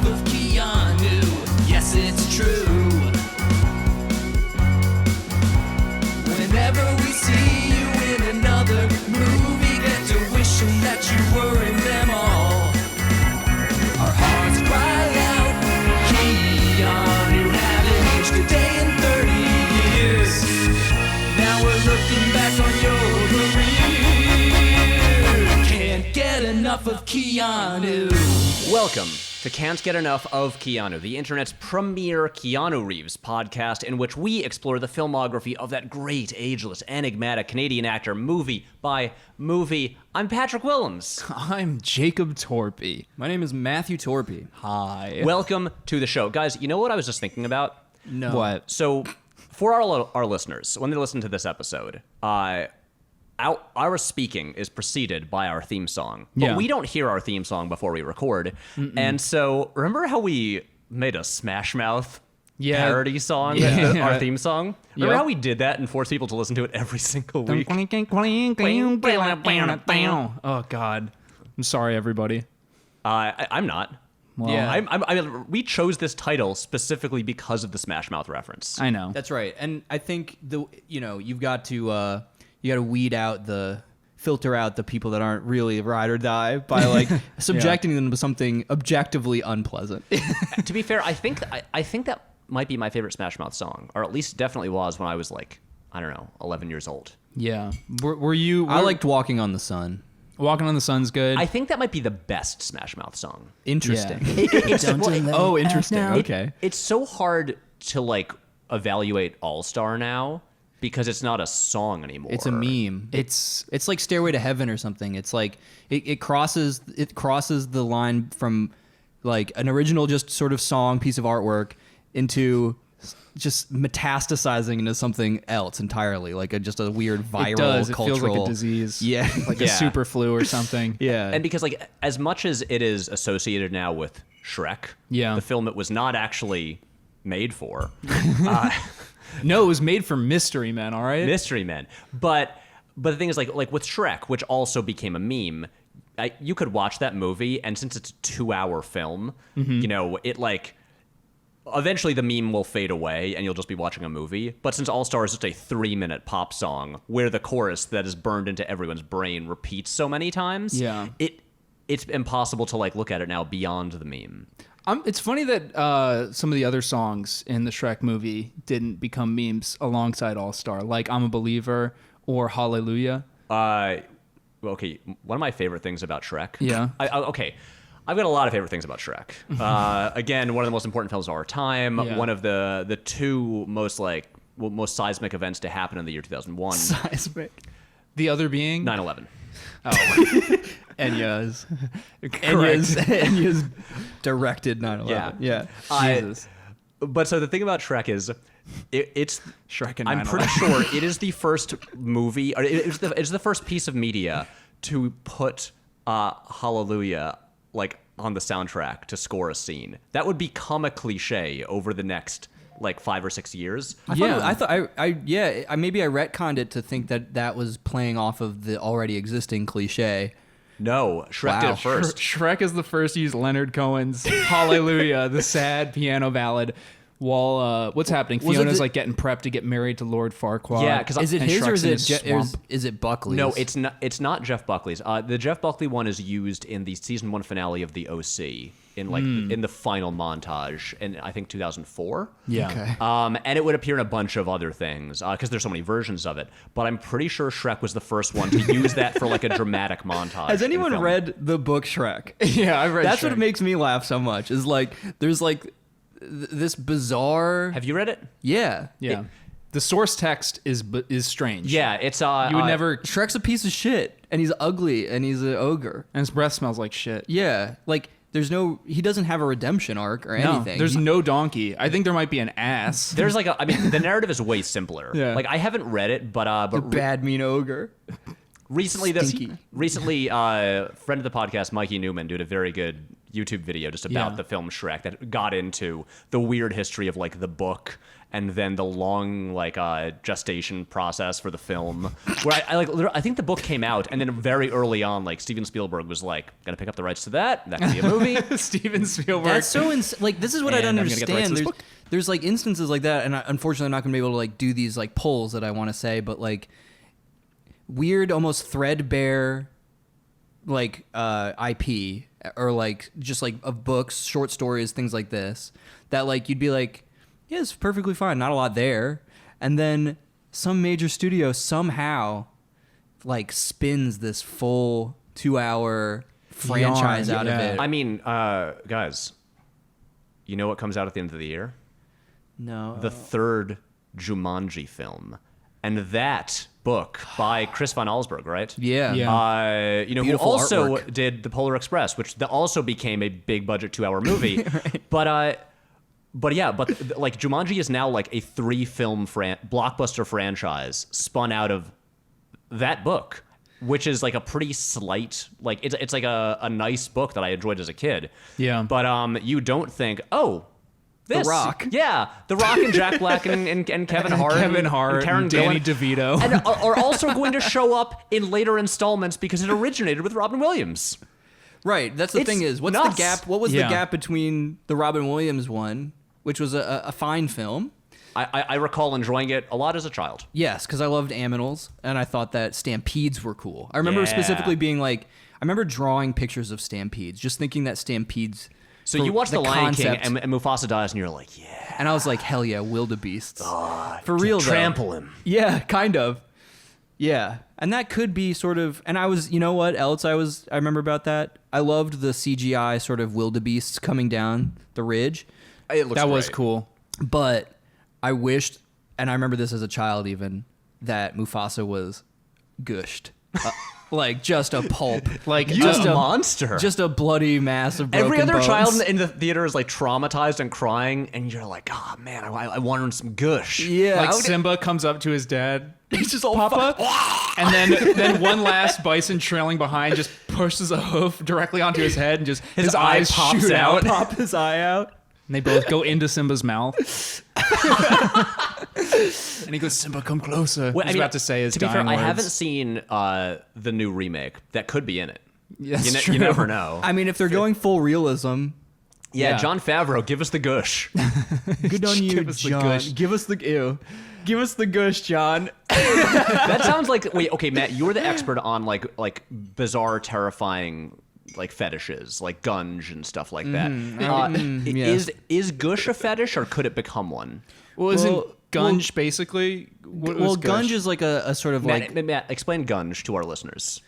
enough of Keanu. Yes, it's true. Whenever we see you in another movie, get to wishing that you were in them all. Our hearts cry out, Keanu, haven't aged a day in 30 years. Now we're looking back on your career. Can't get enough of Keanu. Welcome to Can't Get Enough of Keanu, the internet's premier Keanu Reeves podcast in which we explore the filmography of that great, ageless, enigmatic Canadian actor movie by movie. I'm Patrick Willems. I'm Jacob Torpey. My name is Matthew Torpey. Hi. Welcome to the show. Guys, you know what I was just thinking about? No. What? So, for our listeners, when they listen to this episode, our speaking is preceded by our theme song. But we don't hear our theme song before we record. And so, remember how we made a Smash Mouth parody song, our theme song? Remember how we did that and forced people to listen to it every single week? Oh, God. I'm sorry, everybody. I'm not. Well, I mean, we chose this title specifically because of the Smash Mouth reference. I know. That's right. And I think you've got to filter out the people that aren't really ride or die by like subjecting them to something objectively unpleasant. To be fair, I think that might be my favorite Smash Mouth song, or at least definitely was when I was like, I don't know, 11 years old. Yeah. Were you... I liked Walking on the Sun. Walking on the Sun's good. I think that might be the best Smash Mouth song. Interesting. Yeah. Interesting. Okay. It's so hard to like evaluate All-Star now because it's not a song anymore. It's a meme. It's like Stairway to Heaven or something. It's like it crosses the line from like an original just sort of song piece of artwork into just metastasizing into something else entirely, like just a weird viral it does. It cultural... feels like a disease. Yeah. Like a super flu or something. Yeah. And because like as much as it is associated now with Shrek, the film it was not actually made for. No, it was made for Mystery Men, all right? Mystery Men. But the thing is like with Shrek, which also became a meme, you could watch that movie and since it's a 2-hour film, it like eventually the meme will fade away and you'll just be watching a movie. But since All-Star is just a 3-minute pop song where the chorus that is burned into everyone's brain repeats so many times, it's impossible to like look at it now beyond the meme. It's funny that some of the other songs in the Shrek movie didn't become memes alongside All-Star, like I'm a Believer or Hallelujah. Okay, one of my favorite things about Shrek. Yeah. I've got a lot of favorite things about Shrek. Again, one of the most important films of our time. Yeah. One of the two most seismic events to happen in the year 2001. Seismic. The other being? 9/11. Oh. Enya's directed 9/11. Yeah. Jesus. But so the thing about Shrek is, it's Shrek and 9/11. I'm pretty sure it is the first movie, or it's the first piece of media to put Hallelujah like on the soundtrack to score a scene. That would become a cliche over the next like 5 or 6 years. I maybe I retconned it to think that was playing off of the already existing cliche. No, Shrek did it first. Shrek is the first to use Leonard Cohen's Hallelujah, the sad piano ballad. While what's happening? Fiona's like getting prepped to get married to Lord Farquaad. Yeah, because is it his or is it Buckley's? No, it's not. It's not Jeff Buckley's. The Jeff Buckley one is used in the season 1 finale of The OC in the final montage in I think 2004. Yeah. Okay. And it would appear in a bunch of other things because there's so many versions of it. But I'm pretty sure Shrek was the first one to use that for like a dramatic montage. Has anyone read the book Shrek? Yeah, I've read. That's Shrek. what makes me laugh so much. Is like there's like this bizarre. Have you read it? Yeah. The source text is strange. Yeah, it's you would never. Shrek's a piece of shit, and he's ugly, and he's an ogre, and his breath smells like shit. Yeah, like he doesn't have a redemption arc or anything. There's no donkey. I think there might be an ass. There's the narrative is way simpler. Yeah. Like I haven't read it, but the bad mean ogre. Recently, Stinky. friend of the podcast, Mikey Newman, did a very good YouTube video just about Yeah. the film Shrek that got into the weird history of like the book and then the long like gestation process for the film. Where I think the book came out and then very early on, like Steven Spielberg was like, "Gonna pick up the rights to that. That could be a movie." Steven Spielberg. That's so like this is what I And don't I'm gonna get the rights to understand. this There's like instances like that, and unfortunately I'm not gonna be able to like do these like polls that I want to say, but like weird, almost threadbare, like IP or like just like of books, short stories, things like this that like you'd be like, yeah, it's perfectly fine, not a lot there, and then some major studio somehow like spins this full 2-hour franchise out of it. I mean, guys, you know what comes out at the end of the year? No. The third Jumanji film. And that book by Chris von Allsburg, right? Yeah. Yeah. Who Beautiful also artwork. did The Polar Express, which also became a big budget 2-hour movie. Right. But like Jumanji is now like a 3-film blockbuster franchise spun out of that book, which is like a pretty slight, like it's like a nice book that I enjoyed as a kid. Yeah. But you don't think, oh, this, Rock. Yeah, The Rock and Jack Black and Kevin Hart. Kevin Hart, and Karen and Danny Gillan, DeVito. and are also going to show up in later installments because it originated with Robin Williams. Right. That's the It's thing is, what's nuts. the gap? What was Yeah. the gap between the Robin Williams one, which was a fine film? I recall enjoying it a lot as a child. Yes, because I loved Aminals, and I thought that stampedes were cool. I remember Yeah. specifically being like, I remember drawing pictures of stampedes, just thinking that stampedes. So for you watch The Lion concept, King and Mufasa dies, and you're like, yeah, and I was like, hell yeah, wildebeests. For real, though. trample him. Yeah, kind of. Yeah, and that could be sort of. And I was, you know what else I remember about that? I loved the CGI sort of wildebeests coming down the ridge, It looks That was great. cool. but I wished, and I remember this as a child even, that Mufasa was gushed. Like just a pulp. Like You just a monster. Just a bloody mass of broken Every other bones. child in the theater is like traumatized and crying, and you're like, oh man, I wanted some gush. Yeah. Like Simba comes up to his dad, He's just all Papa, and then one last bison trailing behind just pushes a hoof directly onto his head, and just his eye eyes pops shoot out. out. pop his eye out. And they both go into Simba's mouth. And he goes, Simba, come closer. Well, He's about to say his to be fair, dying I words. haven't seen the new remake. That could be in it. Yeah, that's You true. never know. I mean, if they're going full realism, Yeah, Jon Favreau, give us the gush. good on you, Give us the John. gush. Give us the ew. Give us the gush, John. That sounds like okay, Matt. You're the expert on like bizarre, terrifying like fetishes, like gunge and stuff like that. yes. Is gush a fetish, or could it become one? Well, isn't Well, gunge basically? What Well, was gunge is like a sort of like. Matt, explain gunge to our listeners.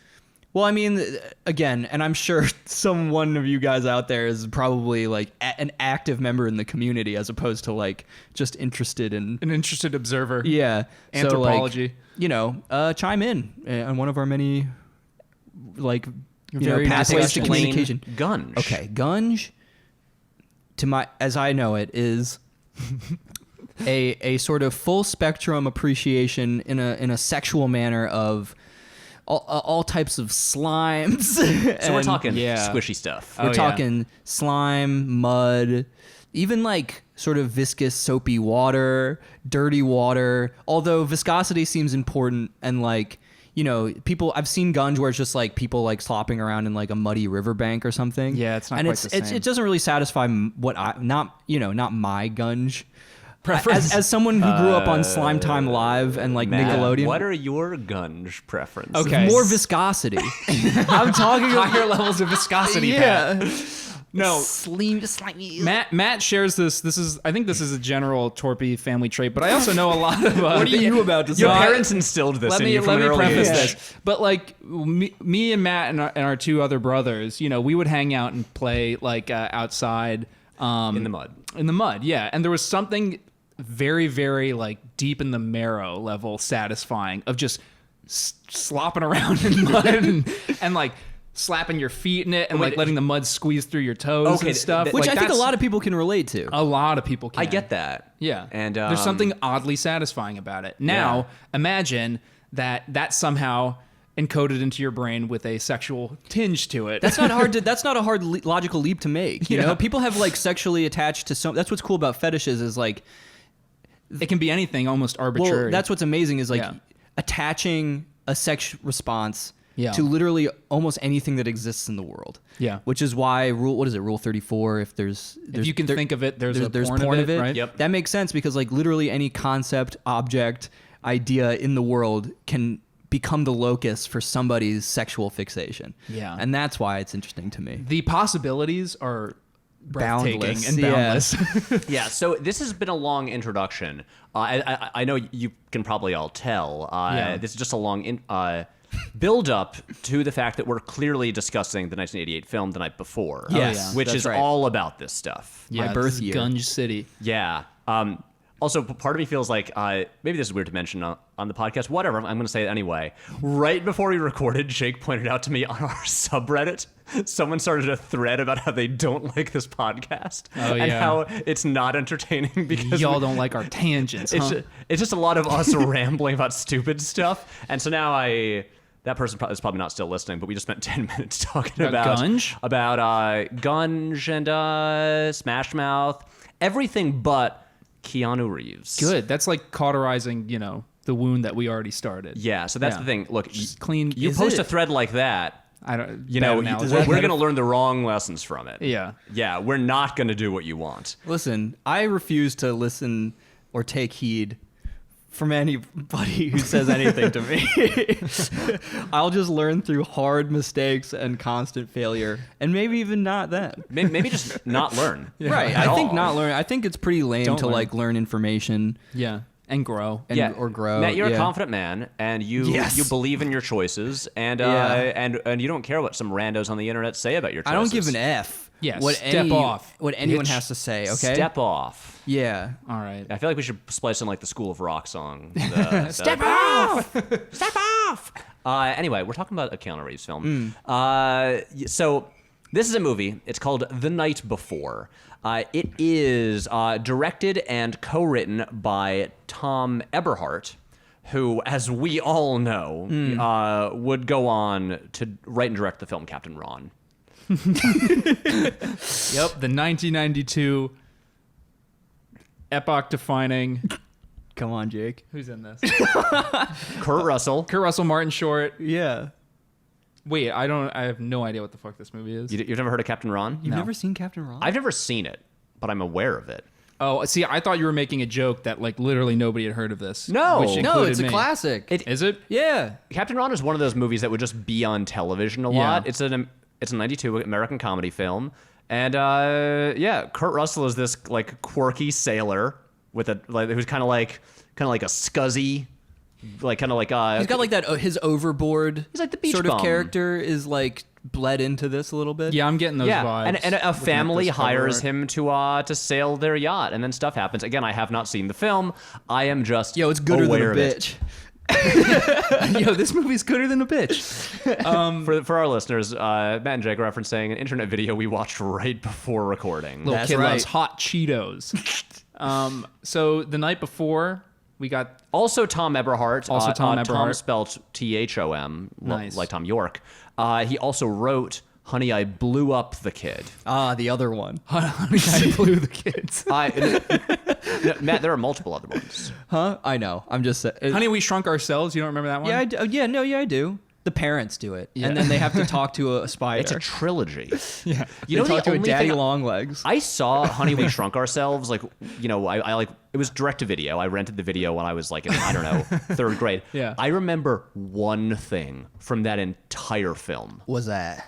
Well, I mean, again, and I'm sure some one of you guys out there is probably like an active member in the community as opposed to like just interested in. an interested observer. Yeah. Anthropology. So, like, chime in on one of our many, like, Very nice pathways to questions. communication. Gunge. Okay, gunge, as I know it, is a sort of full spectrum appreciation in a sexual manner of all types of slimes. So we're talking yeah. squishy stuff. We're yeah. talking slime, mud, even like sort of viscous, soapy water, dirty water. Although viscosity seems important, and like, you know, I've seen gunge where it's just like people like slopping around in like a muddy riverbank or something. Yeah, it's not and quite the same. it doesn't really satisfy not my gunge Preference. As someone who grew up on Slime Time Live and like Matt, Nickelodeon. what are your gunge preferences? Okay. More viscosity. I'm talking Higher levels of viscosity. Pat. yeah. No. Slimy. Matt shares this. I think this is a general Torpy family trait, but I also know a lot of. What are you about to say? Your parents instilled this Let in me you from an early preface age. this. But like me and Matt and our two other brothers, you know, we would hang out and play like outside In the mud. In the mud, yeah. And there was something very, very like deep in the marrow level satisfying of just slopping around in mud and like slapping your feet in it and Wait, like letting the mud squeeze through your toes Okay, and stuff. Which Like, I think a that's- lot of people can relate to. a lot of people can. I get that. Yeah. And there's something oddly satisfying about it. Now, Yeah. imagine that somehow encoded into your brain with a sexual tinge to it. That's not hard to. That's not a hard logical leap to make. You know, people have like sexually attached to some. That's what's cool about fetishes is like it can be anything, almost arbitrary. Well, that's what's amazing is like attaching a sex response Yeah. to literally almost anything that exists in the world. Yeah. Which is why Rule 34, if there's if you can think of it, there's porn of it, right? Yep. That makes sense because like literally any concept, object, idea in the world can become the locus for somebody's sexual fixation. Yeah. And that's why it's interesting to me. The possibilities are breathtaking Boundless. and boundless. Yeah, so this has been a long introduction. I know you can probably all tell. This is just a long build up to the fact that we're clearly discussing the 1988 film The Night Before. Yes, which that's is right. all about this stuff. Yeah, birth this is year. Gunge City. Yeah. Also, part of me feels like maybe this is weird to mention on the podcast. Whatever, I'm going to say it anyway. Right before we recorded, Jake pointed out to me on our subreddit, someone started a thread about how they don't like this podcast and how it's not entertaining because Y'all don't like our tangents, huh? it's just a lot of us rambling about stupid stuff. And so now that person is probably not still listening, but we just spent 10 minutes talking about Gunge? About Gunge and Smash Mouth, everything but Keanu Reeves. Good. That's like cauterizing, the wound that we already started. Yeah, so that's Yeah. the thing. Look, Just clean. you Is post it? a thread like that, I don't. we're bad analogy. going to learn the wrong lessons from it. Yeah. Yeah, we're not going to do what you want. Listen, I refuse to listen or take heed from anybody who says anything to me. I'll just learn through hard mistakes and constant failure, and maybe even not then. Maybe just not learn. Right. at I think all. not learn. I think it's pretty lame Don't to learn. like learn information Yeah. And grow. and or grow. Matt, you're yeah. a confident man, and you Yes. you believe in your choices, and Yeah. and you don't care what some randos on the internet say about your choices. I don't give an F. Yes, What step off, What anyone bitch. has to say. Okay. Step off. Yeah. All right. I feel like we should splice in like the School of Rock song. Step off. Step off. Anyway, we're talking about a Keanu Reeves film. So this is a movie. It's called The Night Before. It is directed and co-written by Tom Eberhardt, who, as we all know, would go on to write and direct the film Captain Ron. Yep. The 1992 epoch-defining. Come on, Jake. Who's in this? Kurt Russell. Kurt Russell, Martin Short. Yeah. Wait, I have no idea what the fuck this movie is. You've never heard of Captain Ron? You've No. never seen Captain Ron? I've never seen it, but I'm aware of it. Oh, see, I thought you were making a joke that like literally nobody had heard of this. No. which No, no, included it's a me. classic. Is it? Yeah. Captain Ron is one of those movies that would just be on television a Yeah. lot. It's a 92 American comedy film. And Kurt Russell is this like quirky sailor with who's kind of like a scuzzy, like kind of like He's got like that. His overboard. He's like the beach sort bum. of character is like bled into this a little bit. Yeah, I'm getting those vibes. and a looking at family this cover hires art. him to sail their yacht, and then stuff happens. Again, I have not seen the film. I am just Yo, it's gooder than a aware of it. bitch. Yo, this movie's gooder than a bitch. For our listeners, Matt and Jake referencing an internet video we watched right before recording. Little That's kid right. loves hot Cheetos. So the night before, we got Also Tom Eberhardt. Also Tom Tom Eberhardt. spelled Thom, Nice. like Tom York. He also wrote Honey, I Blew Up the Kid. The other one. Honey, I Blew the Kids. Matt, there are multiple other ones. Huh? I know. I'm just saying. Honey, We Shrunk Ourselves. You don't remember that one? Yeah, I do. I do. The parents do it, Yeah. and then they have to talk to a spider. It's a trilogy. Yeah. You know, they talk the to a only daddy thing longlegs. I saw Honey, We Shrunk Ourselves. Like, I like it was direct to video. I rented the video when I was like in, I don't know, third grade. Yeah. I remember one thing from that entire film. Was that?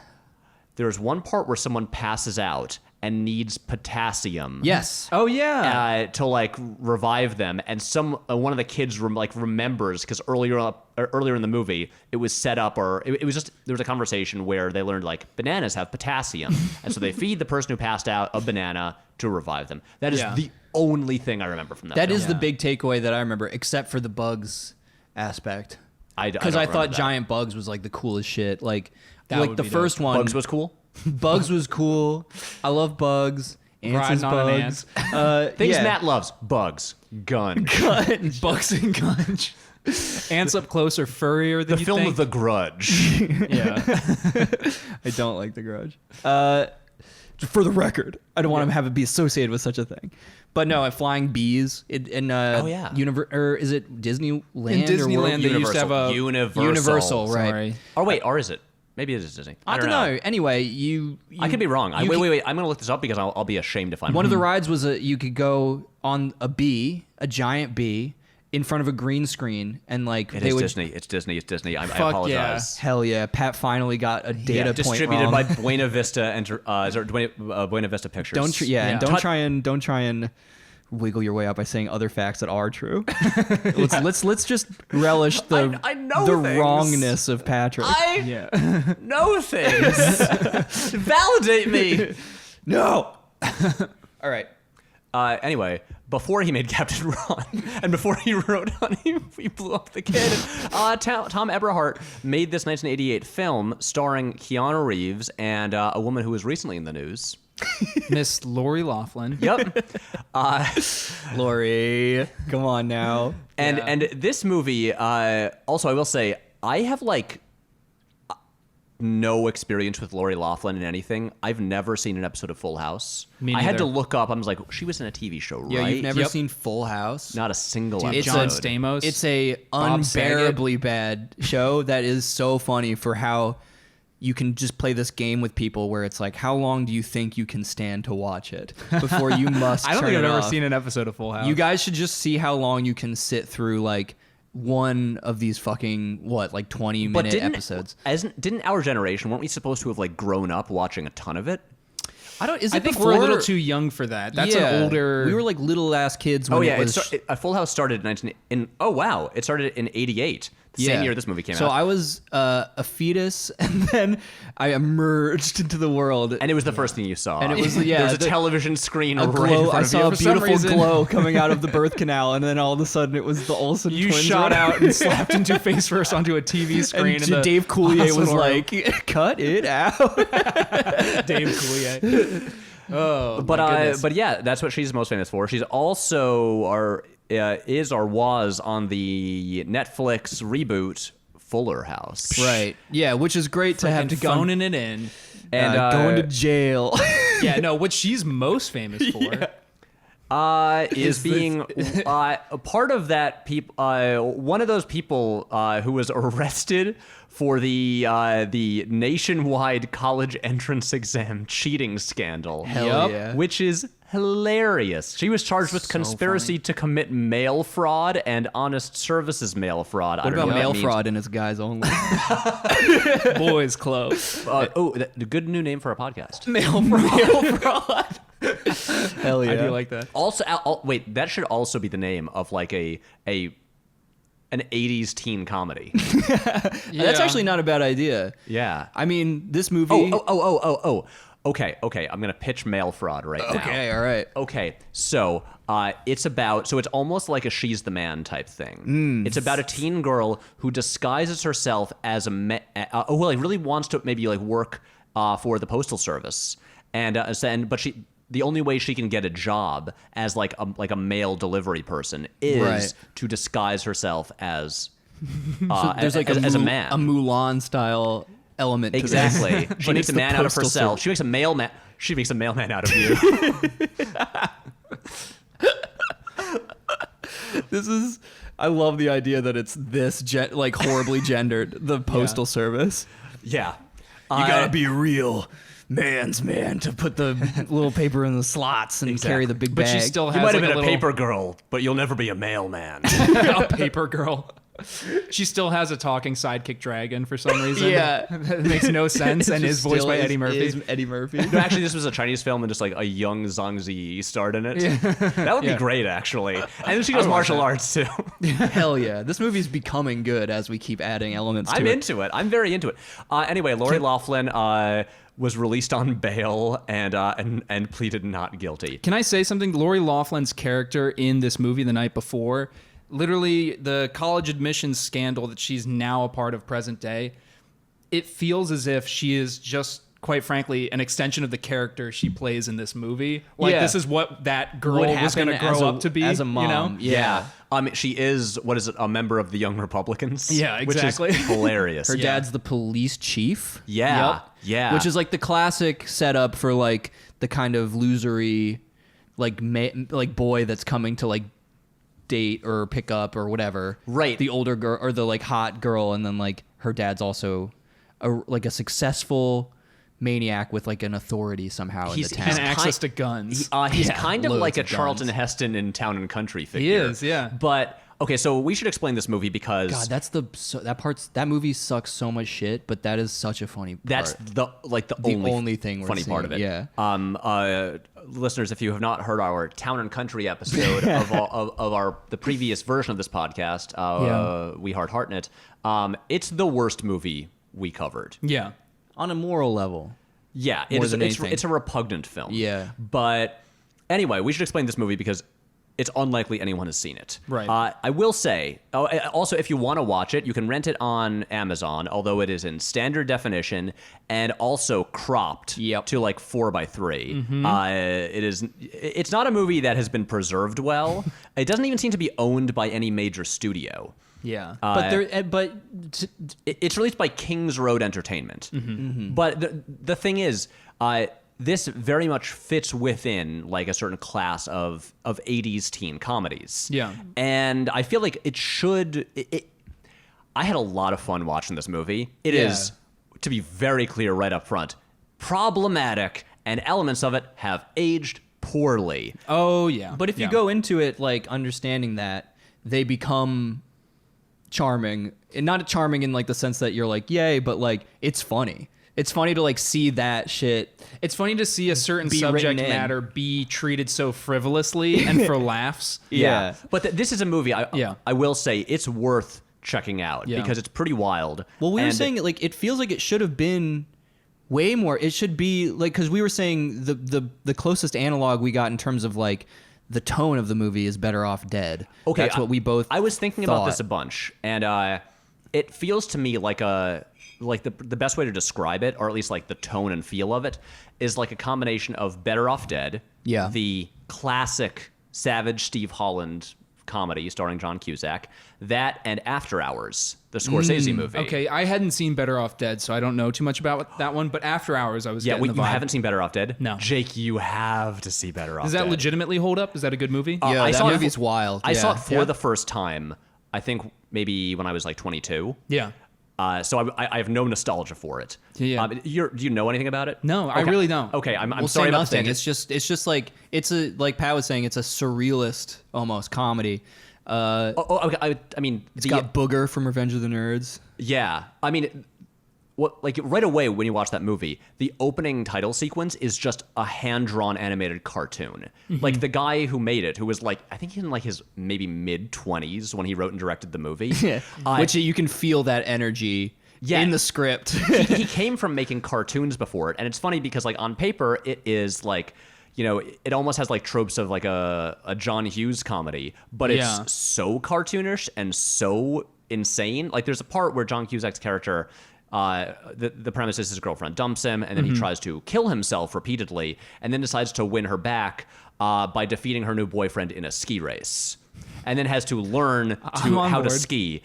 There's one part where someone passes out and needs potassium. Yes. Oh yeah. To like revive them, and one of the kids remembers because earlier in the movie it was set up, or it was just there was a conversation where they learned like bananas have potassium, and so they feed the person who passed out a banana to revive them. That is Yeah. the only thing I remember from that. That film. is the big takeaway that I remember, except for the bugs aspect. Because I thought giant bugs was like the coolest shit. Like That like would the be first one. Bugs was cool. Bugs was cool. I love bugs. Ants is Riding on an bugs. Things yeah. Matt loves: bugs, gun. Bugs and Gunge. Ants up close are furrier than The you film think. The Grudge. Yeah. I don't like The Grudge. For the record, I don't want to have it be associated with such a thing. But no, flying bees in Oh, yeah. or is it Disneyland? In Disneyland, they used to have a Universal. right? Sorry. Oh, wait, or is it? Maybe it is Disney. I don't know. Anyway, I I could be wrong. Wait. I'm going to look this up because I'll be ashamed if I'm One of the rides was you could go on a giant bee, in front of a green screen, and like It they is would. Disney. It's Disney. It's Disney. I Fuck apologize. Hell yeah! Pat finally got a data point Distributed wrong. by Buena Vista Buena Vista Pictures. And don't try and wiggle your way up by saying other facts that are true. let's just relish the I know the things. wrongness of Patrick. I know things. Validate me. No. All right. Anyway, before he made Captain Ron, and before he wrote Honey, We Blew Up the Kid, Tom Eberhardt made this 1988 film starring Keanu Reeves and a woman who was recently in the news. Miss Lori Loughlin. Yep. Lori, come on now. And this movie, also I will say, I have like no experience with Lori Loughlin in anything. I've never seen an episode of Full House. Me I had to neither. look up. I was like, she was in a TV show, right? Yeah, you've never Yep. seen Full House? Not a single Dude, episode. John Stamos. It's a Bob Saget. unbearably bad show that is so funny for how you can just play this game with people where it's like, how long do you think you can stand to watch it before you must I don't turn think I've it ever off? seen an episode of Full House. You guys should just see how long you can sit through like one of these fucking 20-minute episodes. Didn't our generation, weren't we supposed to have like grown up watching a ton of it? I don't. Is I it think before? we're a little too young for that. That's an older. We were like little ass kids when Oh yeah, it was. Full House started oh wow, it started in '88, the same year this movie came out. So I was a fetus, and then I emerged into the world. And it was the first thing you saw. And it was- there was a television screen a right glow. in front I of saw a you. For some beautiful reason- glow coming out of the birth canal, and then all of a sudden it was the Olsen You twins. shot were- out and slapped into face first onto a TV screen. and in the Dave Coulier was hospital room. like, "Cut it out." Dave Coulier. Oh, But yeah, that's what she's most famous for. She's also is or was on the Netflix reboot Fuller House. Right. Yeah, which is great to have to go phoning it in. And going to jail. Yeah, no, what she's most famous for. is being a part of that one of those people who was arrested for the nationwide college entrance exam cheating scandal. Hell yeah. Which is hilarious. She was charged with conspiracy to commit mail fraud and honest services mail fraud. What about mail fraud and it's guys only? Boys Club. The good new name for a podcast. Mail fraud. Hell yeah. I do like that. Also, wait, that should also be the name of like an 80s teen comedy. That's actually not a bad idea. Yeah. I mean, this movie. Oh. Okay. I'm gonna pitch mail fraud right now. Okay, all right. Okay, so it's almost like a She's the Man type thing. It's about a teen girl who disguises herself as a really wants to maybe like work for the postal service, but the only way she can get a job as like a mail delivery person is Right. to disguise herself as There's like as a man. a Mulan style element. To Exactly. This. She But makes it's a the man out of postal herself. service. She makes a mailman. She makes a mailman out of you. I love the idea that it's this horribly gendered. The postal service. Yeah. You gotta be real man's man to put the little paper in the slots and carry the big But bag. she still has You might have like been a little, paper girl, but you'll never be a mailman. a paper girl. She still has a talking sidekick dragon for some reason. Yeah. That makes no sense and is voiced by Eddie Murphy. Is Eddie Murphy. No, actually, this was a Chinese film, and just like a young Zhang Ziyi starred in it. That would be great, actually. And then she does martial arts too. Hell yeah. This movie's becoming good as we keep adding elements to I'm it. into it. I'm very into it. Anyway, Lori Loughlin was released on bail and pleaded not guilty. Can I say something? Lori Loughlin's character in this movie the night before, literally the college admissions scandal that she's now a part of present day, it feels as if she is just quite frankly, an extension of the character she plays in this movie. Like, Yeah. this is what that girl Would was going to happen grow as up to be. as a mom. You know? Yeah. She is, what is it, a member of the Young Republicans? Yeah, exactly. Which is hilarious. Her dad's the police chief. Yeah. Yep. Yeah. Which is like the classic setup for like the kind of losery, like like boy that's coming to like date or pick up or whatever. Right. The older girl or the like hot girl, and then like her dad's also like a successful maniac with like an authority somehow in the town. And access to guns. He's kind of loads like a of Charlton guns. Heston in Town and Country figure. He is, yeah. But okay, so we should explain this movie because God, that movie sucks so much shit, but that is such a funny part. that's the only thing we're funny part of seeing, it. yeah. Listeners, if you have not heard our Town and Country episode of the previous version of this podcast, We Heart Hartnett, it's the worst movie we covered. Yeah. On a moral level. Yeah, More than anything. it's a repugnant film. Yeah. But anyway, we should explain this movie because it's unlikely anyone has seen it. Right. I will say, also, if you want to watch it, you can rent it on Amazon, although it is in standard definition and also cropped to like 4:3. It's not a movie that has been preserved well. It doesn't even seem to be owned by any major studio. Yeah. It's released by Kings Road Entertainment. But the thing is, this very much fits within like a certain class of 80s teen comedies. Yeah. And I feel like it should... I had a lot of fun watching this movie. It is, to be very clear right up front, problematic, and elements of it have aged poorly. Oh, yeah. But if you go into it like understanding that, they become charming. And not charming in like the sense that you're like, yay, but like it's funny. It's funny to like see that shit. It's funny to see a certain Be subject written in. matter be treated so frivolously and for laughs. Yeah. But this is a movie, I will say, it's worth checking out Yeah. because it's pretty wild. Well, we were And- saying like it feels like it should have been way more. It should be like, because we were saying the closest analog we got in terms of like the tone of the movie is Better Off Dead. Okay, That's what we both I was thinking about this a thought. bunch, and it feels to me like the best way to describe it, or at least like the tone and feel of it, is like a combination of Better Off Dead, Yeah. the classic Savage Steve Holland comedy starring John Cusack, that and After Hours, the Scorsese movie. Okay, I hadn't seen Better Off Dead, so I don't know too much about that one. But After Hours, I was Yeah, getting the you vibe. haven't seen Better Off Dead? No. Jake, you have to see Better Off Does Dead. that legitimately hold up? Is that a good movie? Yeah, I that saw it movie's for- wild. I saw Yeah. it for the first time, I think maybe when I was like 22. Yeah. So I have no nostalgia for it. Yeah. Do you know anything about it? No, I really don't. Okay, I'm We'll sorry say about nothing. saying It's just like it's a like Pat was saying. It's a surrealist almost comedy. Okay, I mean, It's got Booger from Revenge of the Nerds. yeah. I mean, what like right away when you watch that movie, the opening title sequence is just a hand-drawn animated cartoon. Like the guy who made it, who was like, I think he's in like his maybe mid-20s when he wrote and directed the movie. Which you can feel that energy in the script. he came from making cartoons before it, and it's funny because like on paper it is like, you know, it almost has like tropes of like a John Hughes comedy, but it's Yeah. so cartoonish and so insane. Like there's a part where John Cusack's character, the premise is his girlfriend dumps him, and then he tries to kill himself repeatedly, and then decides to win her back by defeating her new boyfriend in a ski race. And then has to learn on how to board. ski.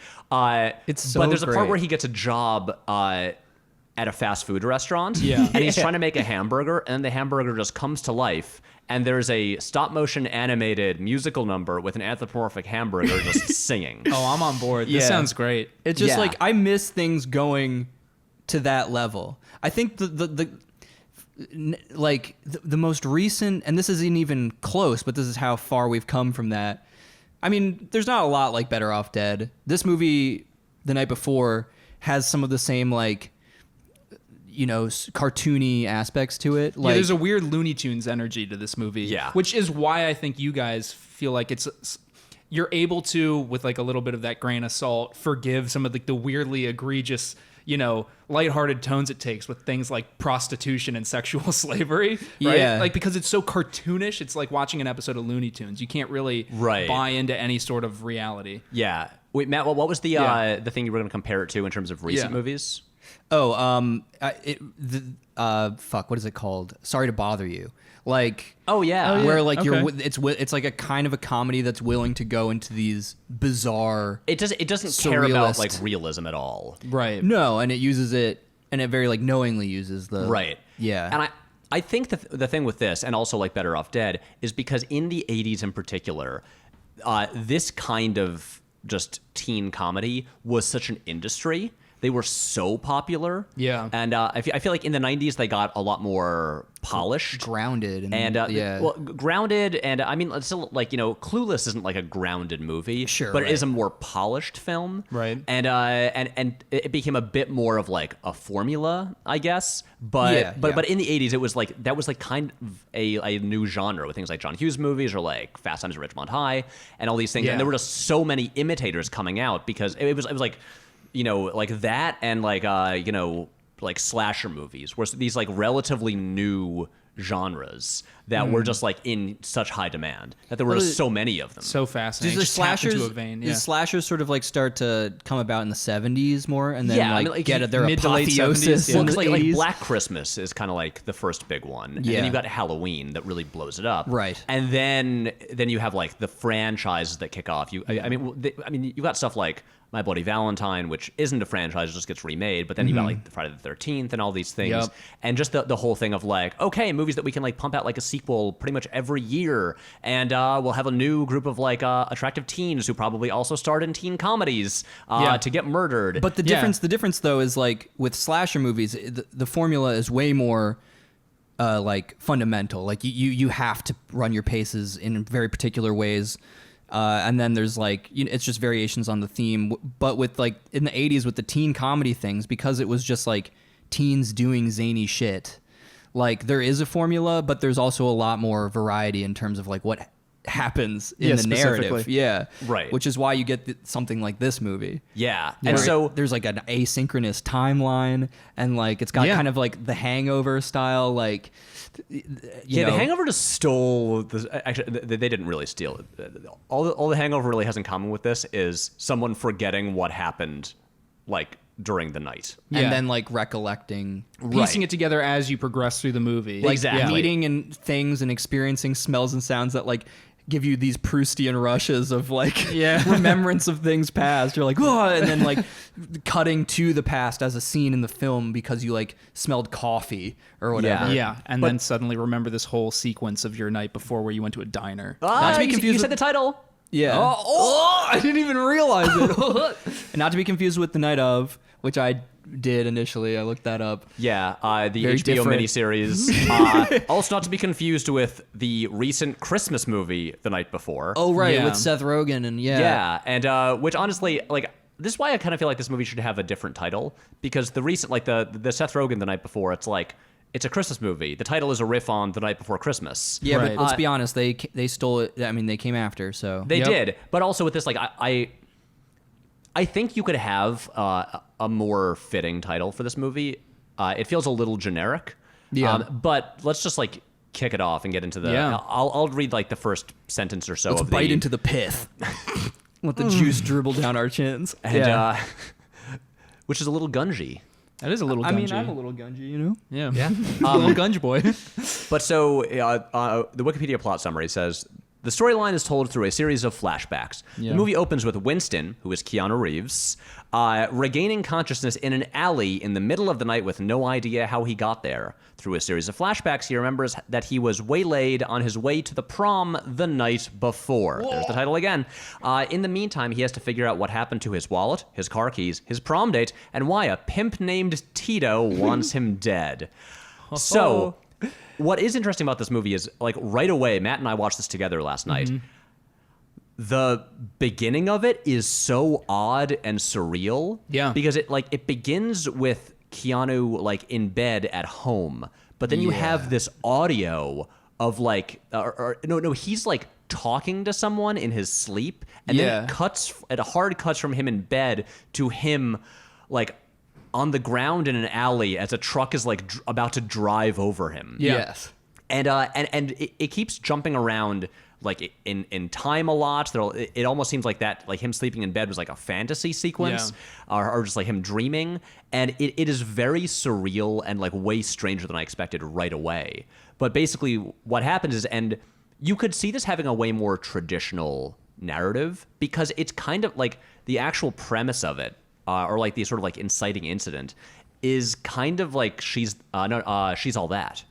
It's so But there's a part great. where he gets a job at a fast food restaurant. Yeah. And he's trying to make a hamburger, and the hamburger just comes to life. And there's a stop motion animated musical number with an anthropomorphic hamburger just singing. Oh, I'm on board. This Yeah. sounds great. It's just Yeah. like I miss things going to that level. I think the most recent, and this isn't even close, but this is how far we've come from that. I mean, there's not a lot like Better Off Dead. This movie, The Night Before, has some of the same like, you know, cartoony aspects to it. Like, Yeah, there's a weird Looney Tunes energy to this movie. Yeah. Which is why I think you guys feel like you're able to, with like a little bit of that grain of salt, forgive some of the weirdly egregious, you know, lighthearted tones it takes with things like prostitution and sexual slavery. Right? Yeah. Like, because it's so cartoonish, it's like watching an episode of Looney Tunes. You can't really Right. buy into any sort of reality. Yeah. Wait, Matt, what was the thing you were going to compare it to in terms of recent Yeah. movies? Fuck, what is it called? Sorry to Bother You. Like, Oh yeah. where like Okay. it's like a kind of a comedy that's willing to go into these bizarre. It doesn't care about Surrealist. like realism at all. Right. No, and it uses it, and it very like knowingly uses the Right. Yeah. And I think the thing with this, and also like Better Off Dead, is because in the 80s in particular, this kind of just teen comedy was such an industry. They were so popular. Yeah. And I feel like in the 90s they got a lot more polished. grounded And yeah. well, grounded, and I mean, it's still like, Clueless isn't like a grounded movie, Sure, but it is right. a more polished film, Right. And it became a bit more of like a formula, I guess. But Yeah, yeah. but in the 80s, it was like that was like kind of a new genre with things like John Hughes movies or like Fast Times at Ridgemont High and all these things, Yeah. and there were just so many imitators coming out because it was like, like that and like like slasher movies were these like relatively new genres that were just like in such high demand that there were just so many of them. So fascinating. Does the Just tap into slashers, a vein. these Yeah. slashers sort of like start to come about in the 70s more, and then Yeah, I like, mean, like, get their mid to late apotheosis 70s, yeah. Well, in the 'cause like 80s. Black Christmas is kind of like the first big one, and Yeah. then you got Halloween that really blows it up, Right. And then you have like the franchises that kick off. I mean, you got stuff like My Bloody Valentine, which isn't a franchise, it just gets remade. But then you got like Friday the 13th and all these things, Yep. and just the whole thing of like, okay, movies that we can like pump out like a sequel pretty much every year, and we'll have a new group of like attractive teens who probably also starred in teen comedies Yeah. to get murdered. But the Yeah. difference though is like with slasher movies, the formula is way more like fundamental. Like you have to run your paces in very particular ways, and then there's like it's just variations on the theme. But with like in the 80s with the teen comedy things, because it was just like teens doing zany shit. Like there is a formula, but there's also a lot more variety in terms of like what happens in Yeah, the narrative. specifically. Yeah, Right. Which is why you get something like this movie. yeah, Where and so there's like an asynchronous timeline, and like it's got Yeah. kind of like the Hangover style, like The Hangover just stole the. Actually, they didn't really steal it. All the Hangover really has in common with this is someone forgetting what happened, like during the night. and Yeah. then like recollecting, Piecing it together as you progress through the movie. like Exactly. meeting and things and experiencing smells and sounds that like give you these Proustian rushes of like remembrance of things past. You're like, oh, and then like cutting to the past as a scene in the film because you like smelled coffee or whatever. Yeah, and then suddenly remember this whole sequence of your night before where you went to a diner. Not to be You confused said with- the title. Yeah. Oh, I didn't even realize it. And not to be confused with The Night Of, which I did initially. I looked that up. Yeah, the Very HBO different. miniseries. Also not to be confused with the recent Christmas movie The Night Before. Oh, right, Yeah. with Seth Rogen and Yeah, and which honestly, like, this is why I kind of feel like this movie should have a different title, because the recent, like the Seth Rogen The Night Before, it's like, it's a Christmas movie. The title is a riff on The Night Before Christmas. Yeah, Right. but let's be honest, they stole it. I mean, they came after, so. They Yep. did, but also with this, like, I think you could have a more fitting title for this movie. It feels a little generic. Yeah. But let's just like kick it off and get into the. Yeah. I'll read like the first sentence or so Let's of bite the. into the pith. Let the juice dribble down our chins. and, which is a little gungy. That is a little gungy. I mean, I'm a little gungy, you know? Yeah. A little gunge boy. But so the Wikipedia plot summary says the storyline is told through a series of flashbacks. Yeah. The movie opens with Winston, who is Keanu Reeves, regaining consciousness in an alley in the middle of the night with no idea how he got there. Through a series of flashbacks, he remembers that he was waylaid on his way to the prom the night before. Whoa. There's the title again. In the meantime, he has to figure out what happened to his wallet, his car keys, his prom date, and why a pimp named Tito wants him dead. So, what is interesting about this movie is, like, right away, Matt and I watched this together last night. The beginning of it is so odd and surreal. Yeah. Because it begins with Keanu, like, in bed at home. But then you have this audio of, like, he's, like, talking to someone in his sleep. And then it hard cuts from him in bed to him, like, on the ground in an alley as a truck is like about to drive over him. Yeah. Yes. And it keeps jumping around like in time a lot. It almost seems like that, like him sleeping in bed was like a fantasy sequence, or just like him dreaming. And it is very surreal and like way stranger than I expected right away. But basically what happens is, and you could see this having a way more traditional narrative, because it's kind of like the actual premise of it, or like the sort of like inciting incident, is kind of like she's all that.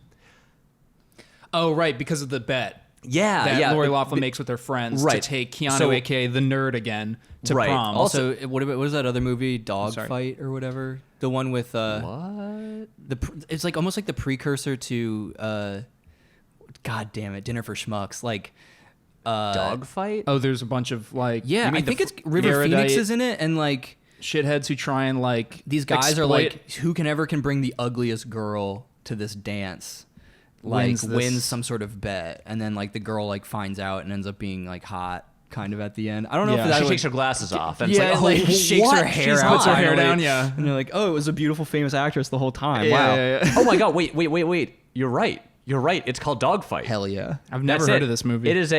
Oh, right, because of the bet. Yeah, Lori Loughlin makes with her friends to take Keanu, aka the nerd again, to prom. Also, what was that other movie, Dogfight or whatever? The one with What? it's like almost like the precursor to God damn it, Dinner for Schmucks. Like Dogfight? Oh, there's a bunch of like I think it's River Phoenix is in it, and like shitheads who try and like these guys are like, who can bring the ugliest girl to this dance, like wins some sort of bet, and then like the girl like finds out and ends up being like hot kind of at the end. I don't know if she takes her glasses off and yeah, it's like shakes her hair out, puts her hair down, and they're like, oh, it was a beautiful famous actress the whole time. Yeah, wow. yeah. Oh my god, wait. You're right. It's called Dogfight. Hell yeah. I've never heard of this movie. It is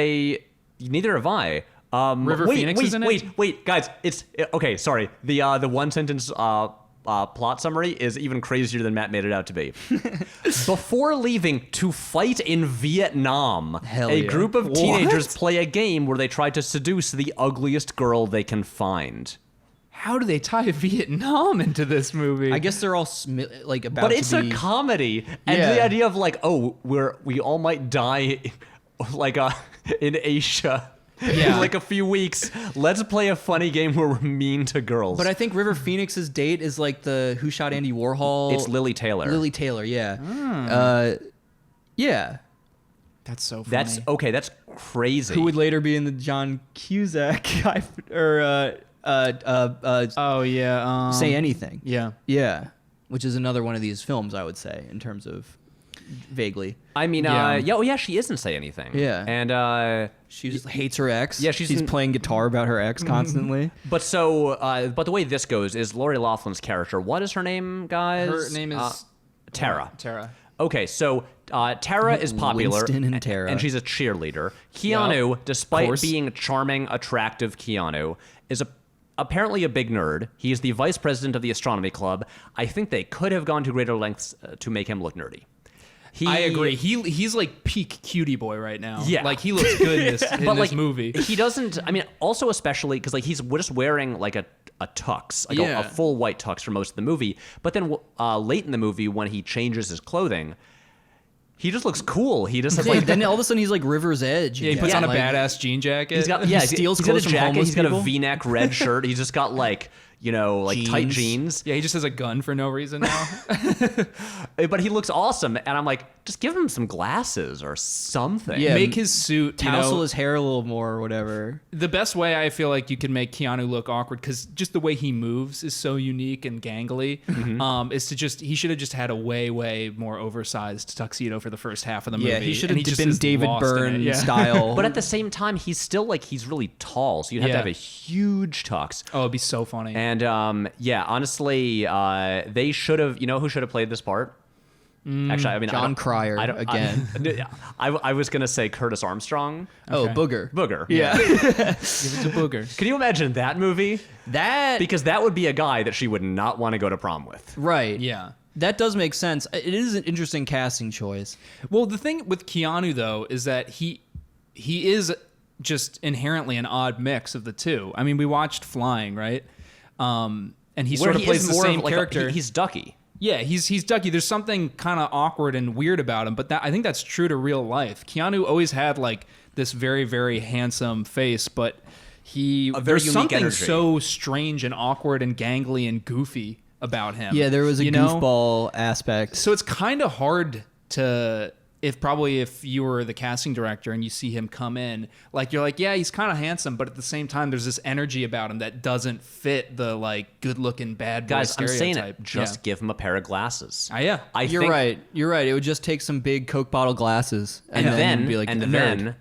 neither have I. River Phoenix is in it? Wait, guys, it's okay, sorry. The one sentence plot summary is even crazier than Matt made it out to be. Before leaving to fight in Vietnam, group of teenagers play a game where they try to seduce the ugliest girl they can find. How do they tie Vietnam into this movie? I guess they're all like about But to it's be... a comedy, and the idea of like, oh, we all might die, like in Asia. In like a few weeks, let's play a funny game where we're mean to girls. But I think River Phoenix's date is like the Who Shot Andy Warhol. It's Lily Taylor. Yeah. Yeah. That's so funny. That's crazy. Who would later be in the John Cusack Say Anything. Yeah. Yeah. Which is another one of these films, I would say, in terms of vaguely. I mean, she isn't Say Anything. Yeah. And she just hates her ex. Yeah, she's playing guitar about her ex constantly. But the way this goes is Lori Loughlin's character. What is her name, guys? Her name is Tara. Tara. Okay, so Tara is popular. Winston and Tara. And she's a cheerleader. Keanu, despite being charming, attractive Keanu, is apparently a big nerd. He is the vice president of the astronomy club. I think they could have gone to greater lengths to make him look nerdy. I agree. He's like peak cutie boy right now. Yeah. Like he looks good in this movie. He doesn't, I mean, also especially because like he's just wearing like a tux, like a full white tux for most of the movie. But then late in the movie when he changes his clothing, he just looks cool. He just has like then all of a sudden he's like River's Edge. Yeah, he puts on a badass jean jacket. He's got he steals clothes from homeless He's got a people. V-neck red shirt. He's just got like tight jeans. Yeah, he just has a gun for no reason now. But he looks awesome, and I'm like, just give him some glasses or something. Yeah, make his suit tousle his hair a little more or whatever. The best way I feel like you can make Keanu look awkward, because just the way he moves is so unique and gangly, is to he should have just had a way more oversized tuxedo for the first half of the movie. Yeah, he should have just been David Byrne style. But at the same time, he's still like, he's really tall, so you'd have to have a huge tux. Oh, it'd be so funny. And honestly, they should have. You know who should have played this part? Actually, I mean, John Cryer again. I was gonna say Curtis Armstrong. Oh, Booger. Yeah. Give it to Booger. Can you imagine that movie? Because that would be a guy that she would not want to go to prom with. Right. Yeah. That does make sense. It is an interesting casting choice. Well, the thing with Keanu though is that he is just inherently an odd mix of the two. I mean, we watched Flying, right? And he sort of plays the same character. He's Ducky. Yeah, he's Ducky. There's something kind of awkward and weird about him, but I think that's true to real life. Keanu always had like this very, very handsome face, but there's something energy. So strange and awkward and gangly and goofy about him. Yeah, there was a goofball aspect. So it's kind of hard to... If you were the casting director and you see him come in, like you're like, yeah, he's kind of handsome, but at the same time, there's this energy about him that doesn't fit the like good-looking bad boy Guys, I'm stereotype. saying it. Just give him a pair of glasses. Yeah, You're right. It would just take some big Coke bottle glasses, and then be like, then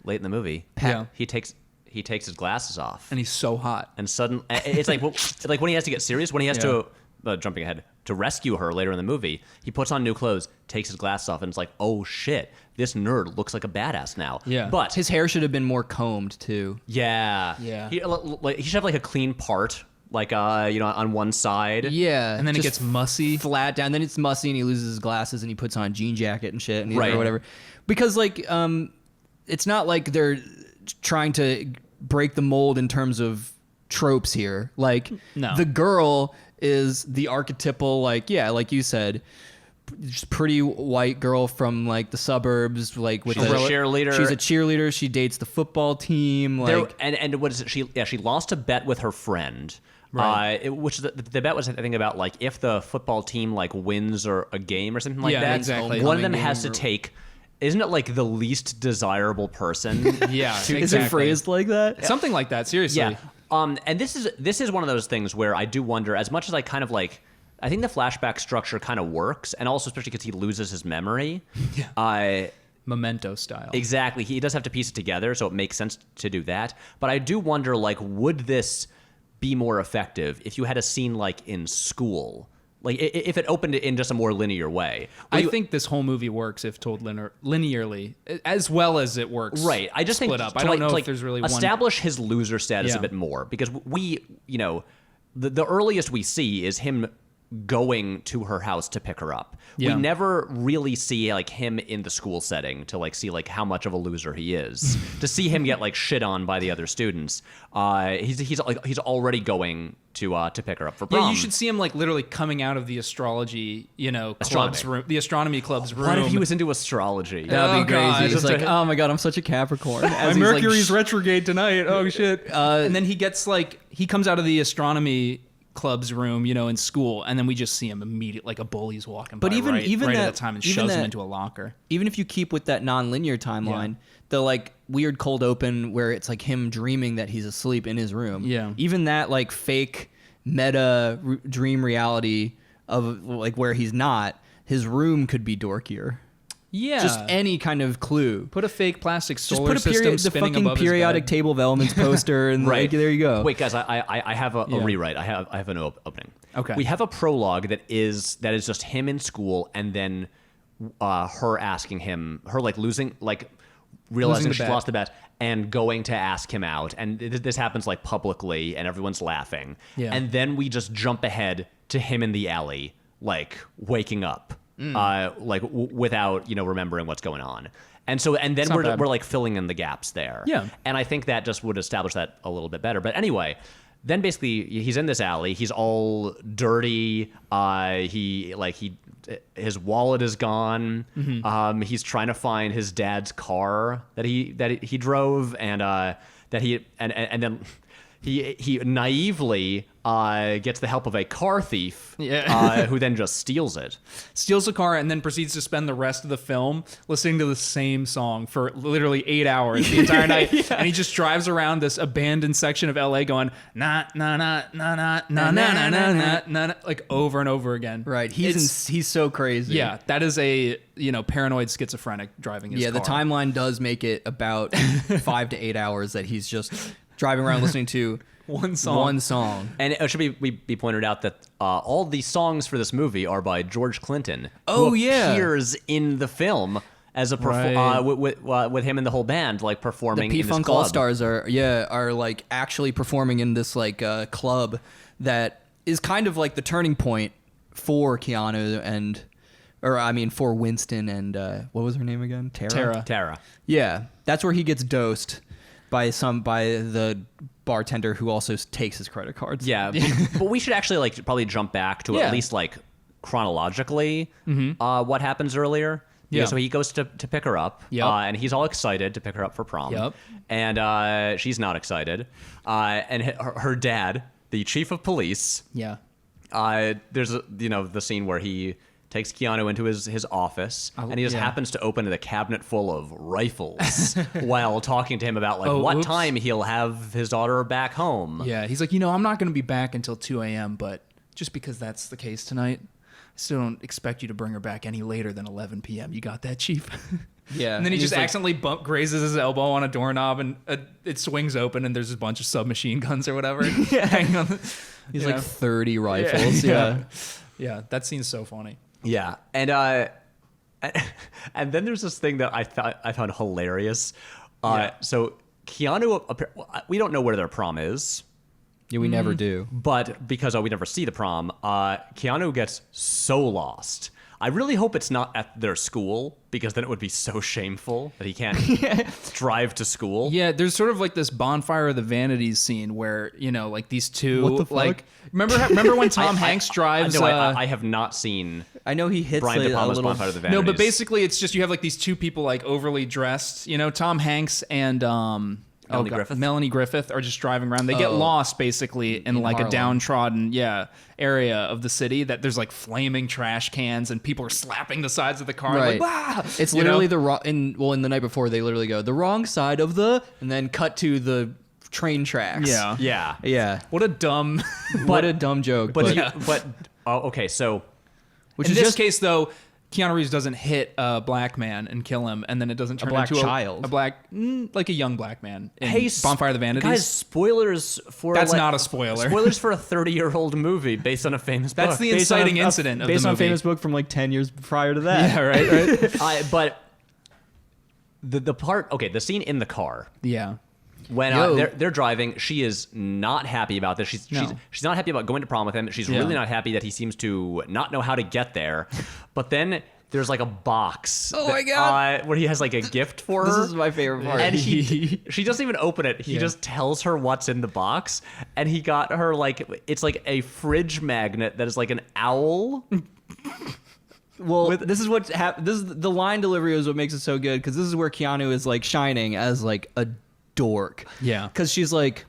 late in the movie, Yeah. he takes his glasses off, and he's so hot. and suddenly it's like like when he has to get serious, when he has to jumping ahead, to rescue her later in the movie. He puts on new clothes, takes his glasses off, and it's like, oh shit, this nerd looks like a badass now. Yeah. But His hair should have been more combed too. yeah. He should have like a clean part, like on one side. Yeah, And then it just gets mussy. flat down. Then it's mussy, and he loses his glasses, and he puts on a jean jacket and shit, and Right. or whatever. Because like, it's not like they're trying to break the mold in terms of tropes here. Like, No. the girl is the archetypal, like, yeah, like you said, just pretty white girl from like the suburbs, like with She's a the cheerleader. She's a cheerleader. She dates the football team. There, Like, and what is it? She lost a bet with her friend. Right. Which the bet was, I think, about like if the football team like wins or a game or something like Yeah, that. exactly. One of them Homecoming has to game or- take. Isn't it like the least desirable person? Yeah, is it exactly. phrased like that? Something like that. Seriously. Yeah. And this is one of those things where I do wonder, as much as I kind of like, I think the flashback structure kind of works, and also especially because he loses his memory. Yeah. Memento style. Exactly. He does have to piece it together, so it makes sense to do that. But I do wonder, like, would this be more effective if you had a scene like in school? Like, if it opened it in just a more linear way. I think this whole movie works if told linearly, as well as it works. Right. I just think split up. to, I don't know to, if there's really establish his loser status Yeah. a bit more, because we, the earliest we see is him going to her house to pick her up. Yeah. We never really see like him in the school setting to like see like how much of a loser he is. To see him get like shit on by the other students. He's already going to pick her up for prom. Yeah, you should see him like literally coming out of the astrology, club's Astronomy. room, the astronomy club's room. What if he was into astrology? That'd Oh, be crazy. God. It's Just like, oh my god, I'm such a Capricorn. My As he's, like, Mercury's retrograde tonight. Oh shit! And then he gets like he comes out of the astronomy club's room, in school, and then we just see him immediately like a bully's walking But by even- right, even right at that- the time and even shoves him that- into a locker. even if you keep with that non-linear timeline, the like weird cold open where it's like him dreaming that he's asleep in his room. Yeah. Even that like fake meta dream reality of like where he's not, his room could be dorkier. Yeah, Just any kind of clue. put a fake plastic Just solar put a system period, the spinning fucking above periodic his bed. table of elements poster, and like there you go. Wait, guys, I have a Yeah. rewrite. I have an opening. Okay. We have a prologue that is just him in school, and then her asking him, her like realizing the she's bet. lost the bet, and going to ask him out, and this happens like publicly, and everyone's laughing. Yeah. And then we just jump ahead to him in the alley, like waking up, without remembering what's going on. And then not bad. we're like filling in the gaps there. Yeah. And I think that just would establish that a little bit better. But anyway, then basically he's in this alley. He's all dirty. His wallet is gone. Mm-hmm. He's trying to find his dad's car that he drove, and then he naively gets the help of a car thief, who then just steals it. Steals a car and then proceeds to spend the rest of the film listening to the same song for literally 8 hours the entire night. And he just drives around this abandoned section of LA going na na na na na na na na na na na, like over and over again. Right. He's so crazy. Yeah, that is a paranoid schizophrenic driving his Yeah, the car. timeline does make it about 5 to 8 hours that he's just driving around listening to One song. One song. And it should be pointed out that all the songs for this movie are by George Clinton, Oh, who yeah. appears in the film as a Right. with him and the whole band like performing The in this P-Funk club. All-Stars are like actually performing in this like club that is kind of like the turning point for Keanu for Winston and what was her name again? Tara. Yeah, that's where he gets dosed by the bartender who also takes his credit cards. Yeah, but we should actually like probably jump back to Yeah. at least like chronologically what happens earlier. Yeah. So he goes to pick her up, Yep. and he's all excited to pick her up for prom. Yep. And she's not excited. And her dad, the chief of police, Yeah. there's the scene where he takes Keanu into his office, and he just yeah. happens to open a cabinet full of rifles while talking to him about like Oh, what oops. time he'll have his daughter back home. Yeah, he's like, I'm not going to be back until 2 a.m., but just because that's the case tonight, I still don't expect you to bring her back any later than 11 p.m. You got that, Chief? Yeah. And then he And just he's like- accidentally grazes his elbow on a doorknob, and it swings open, and there's a bunch of submachine guns or whatever hanging on. He's Yeah. like 30 rifles. Yeah. Yeah, that scene's so funny. Yeah, and then there's this thing that I found hilarious. So Keanu, we don't know where their prom is, Yeah, we never do. but because we never see the prom, Keanu gets so lost. I really hope it's not at their school, because then it would be so shameful that he can't drive to school. Yeah, there's sort of like this bonfire of the vanities scene where, you know, like these two, What the fuck? like, remember when Tom Hanks drives? No, I have not seen I know he hits Brian De a Palma's little. Bonfire of the Vanities. No, but basically it's just you have like these two people like overly dressed, you know, Tom Hanks and Melanie Griffith are just driving around. They get lost basically in like Harlem. a downtrodden area of the city that there's like flaming trash cans and people are slapping the sides of the car Right. like, "Wah!" It's You literally know? in the night before they literally go the wrong side of the, and then cut to the train tracks. Yeah. Yeah. Yeah. What a dumb What a dumb joke. But okay, so which in is this just case, though, Keanu Reeves doesn't hit a black man and kill him, and then it doesn't turn black into child. a black, like a young black man. In hey, Bonfire of the Vanities. guys, spoilers for That's not a spoiler. Spoilers for a 30-year-old movie based on a famous book. That's the inciting incident of the movie. based on a famous book from like 10 years prior to that. Yeah, right. But the scene in the car Yeah. when Yo. they're driving, she is not happy about this. She's not happy about going to prom with him. She's really not happy that he seems to not know how to get there. But then there's like a box. Oh my God. Where he has like a gift for her. This is my favorite part. And she doesn't even open it. He just tells her what's in the box, and he got her like it's like a fridge magnet that is like an owl. Well, this is what this is the line delivery is what makes it so good, because this is where Keanu is like shining as like a dork. Yeah. Because he's like,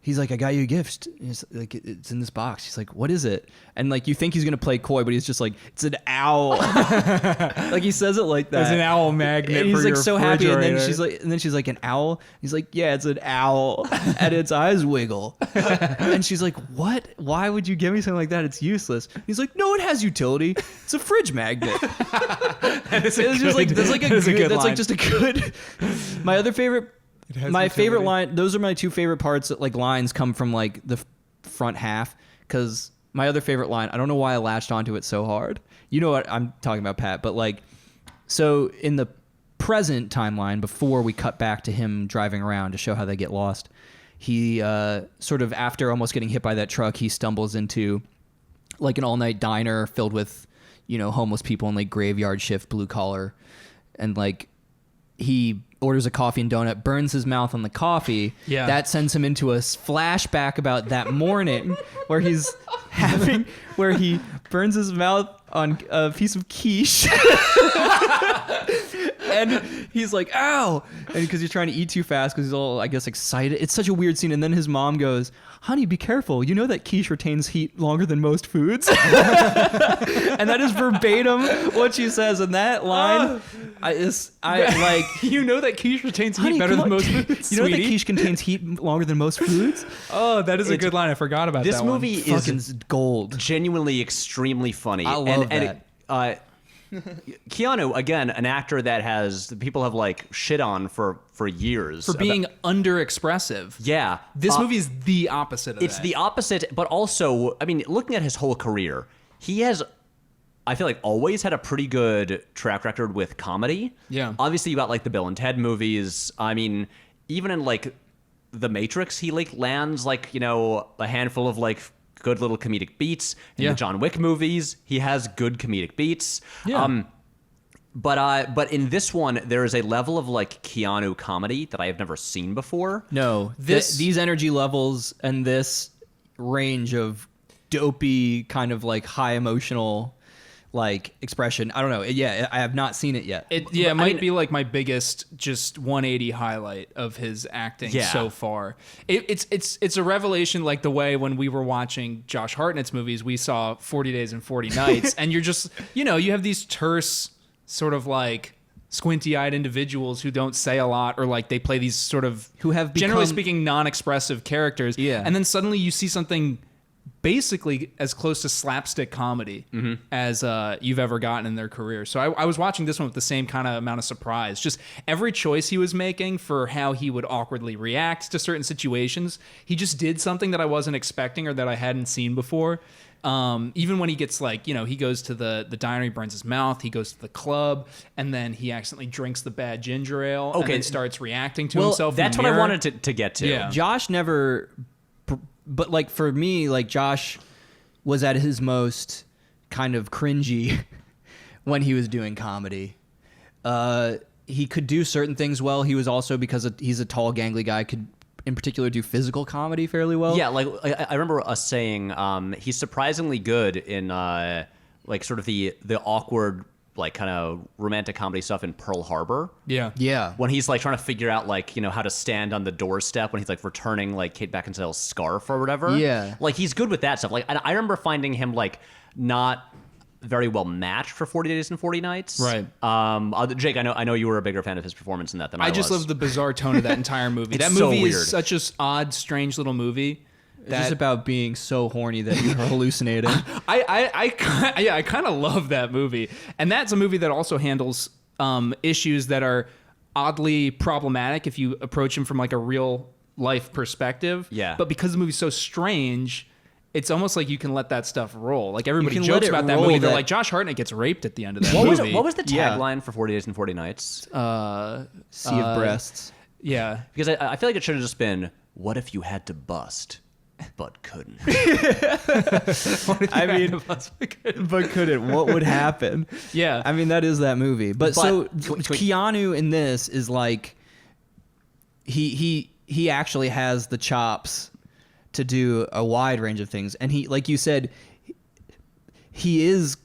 I got you a gift. It's like, it's in this box. He's like, what is it? And like, you think he's gonna play coy, but he's just like, it's an owl. Like he says it like that. There's an owl magnet. And he's for like your so happy, and then refrigerator. she's like, an owl. He's like, yeah, it's an owl, and its eyes wiggle. And she's like, what? Why would you give me something like that? It's useless. He's like, no, it has utility. It's a fridge magnet. It's just like that's like a good. That's like just a good. My other favorite. My favorite line. Those are my two favorite parts. That like lines come from like the front half, because my other favorite line. I don't know why I latched onto it so hard. You know what I'm talking about, Pat? But like, so in the present timeline, before we cut back to him driving around to show how they get lost, he sort of after almost getting hit by that truck, he stumbles into like an all-night diner filled with, you know, homeless people and like graveyard shift blue collar, and like he orders a coffee and donut, burns his mouth on the coffee. Yeah. That sends him into a flashback about that morning where he burns his mouth on a piece of quiche. And he's like, ow. And because he's trying to eat too fast because he's all, I guess, excited. It's such a weird scene. And then his mom goes, honey, be careful. You know that quiche retains heat longer than most foods. And that is verbatim what she says. And that line, you know that quiche retains heat honey, better come than on. most foods. You know that sweetie? quiche contains heat longer than most foods? Oh, that is a It's- good line. I forgot about This that movie is Fucking gold. genuinely extremely funny. I love that. Keanu, again, an actor that people have like shit on for years for being underexpressive. Yeah, This movie is the opposite of it's that. the opposite, but also, I mean, looking at his whole career, he has, I feel like, always had a pretty good track record with comedy. Yeah. Obviously, you got like the Bill and Ted movies. I mean, even in like The Matrix, he like lands like, you know, a handful of like good little comedic beats. In Yeah. the John Wick movies, he has good comedic beats. Yeah. But in this one, there is a level of like Keanu comedy that I have never seen before. No, these energy levels and this range of dopey kind of like high emotional like expression. I don't know. Yeah, I have not seen it yet. It might be like my biggest just 180 highlight of his acting so far. It's a revelation, like the way when we were watching Josh Hartnett's movies, we saw 40 Days and 40 Nights, and you're just, you know, you have these terse sort of like squinty-eyed individuals who don't say a lot, or like they play these sort of Who have generally become- speaking non-expressive characters. Yeah. And then suddenly you see something basically as close to slapstick comedy as you've ever gotten in their career. So I was watching this one with the same kind of amount of surprise. Just every choice he was making for how he would awkwardly react to certain situations, he just did something that I wasn't expecting or that I hadn't seen before. Even when he gets he goes to the diner, he burns his mouth, he goes to the club, and then he accidentally drinks the bad ginger ale and then starts reacting to himself. That's in the what I mirror. wanted to get to. Yeah. Josh never, but like for me, like Josh was at his most kind of cringy when he was doing comedy. He could do certain things well. He was also, because he's a tall, gangly guy, could in particular do physical comedy fairly well. Yeah, like I remember us saying he's surprisingly good in like sort of the awkward, like kind of romantic comedy stuff in Pearl Harbor. Yeah. When he's like trying to figure out like, how to stand on the doorstep when he's like returning like Kate Beckinsale's scarf or whatever. Yeah. Like he's good with that stuff. Like I remember finding him like not very well matched for 40 Days and 40 Nights. Right. Jake, I know you were a bigger fan of his performance in that than I was. I just love the bizarre tone of that entire movie. It's That so movie weird. is such a odd, strange little movie. It's just about being so horny that you're hallucinating. I kind of love that movie, and that's a movie that also handles issues that are oddly problematic if you approach them from like a real life perspective. Yeah. But because the movie's so strange, it's almost like you can let that stuff roll. Like everybody can jokes let it about that roll movie. They're that- like, Josh Hartnett gets raped at the end of that What movie. was the Yeah. tagline for 40 Days and 40 Nights? Sea of breasts. Yeah. Because I feel like it should have just been, what if you had to bust, but couldn't? I mean, but couldn't. What would happen? Yeah. I mean, that is that movie. But so can we- Keanu in this is like he actually has the chops to do a wide range of things, and he, like you said, he is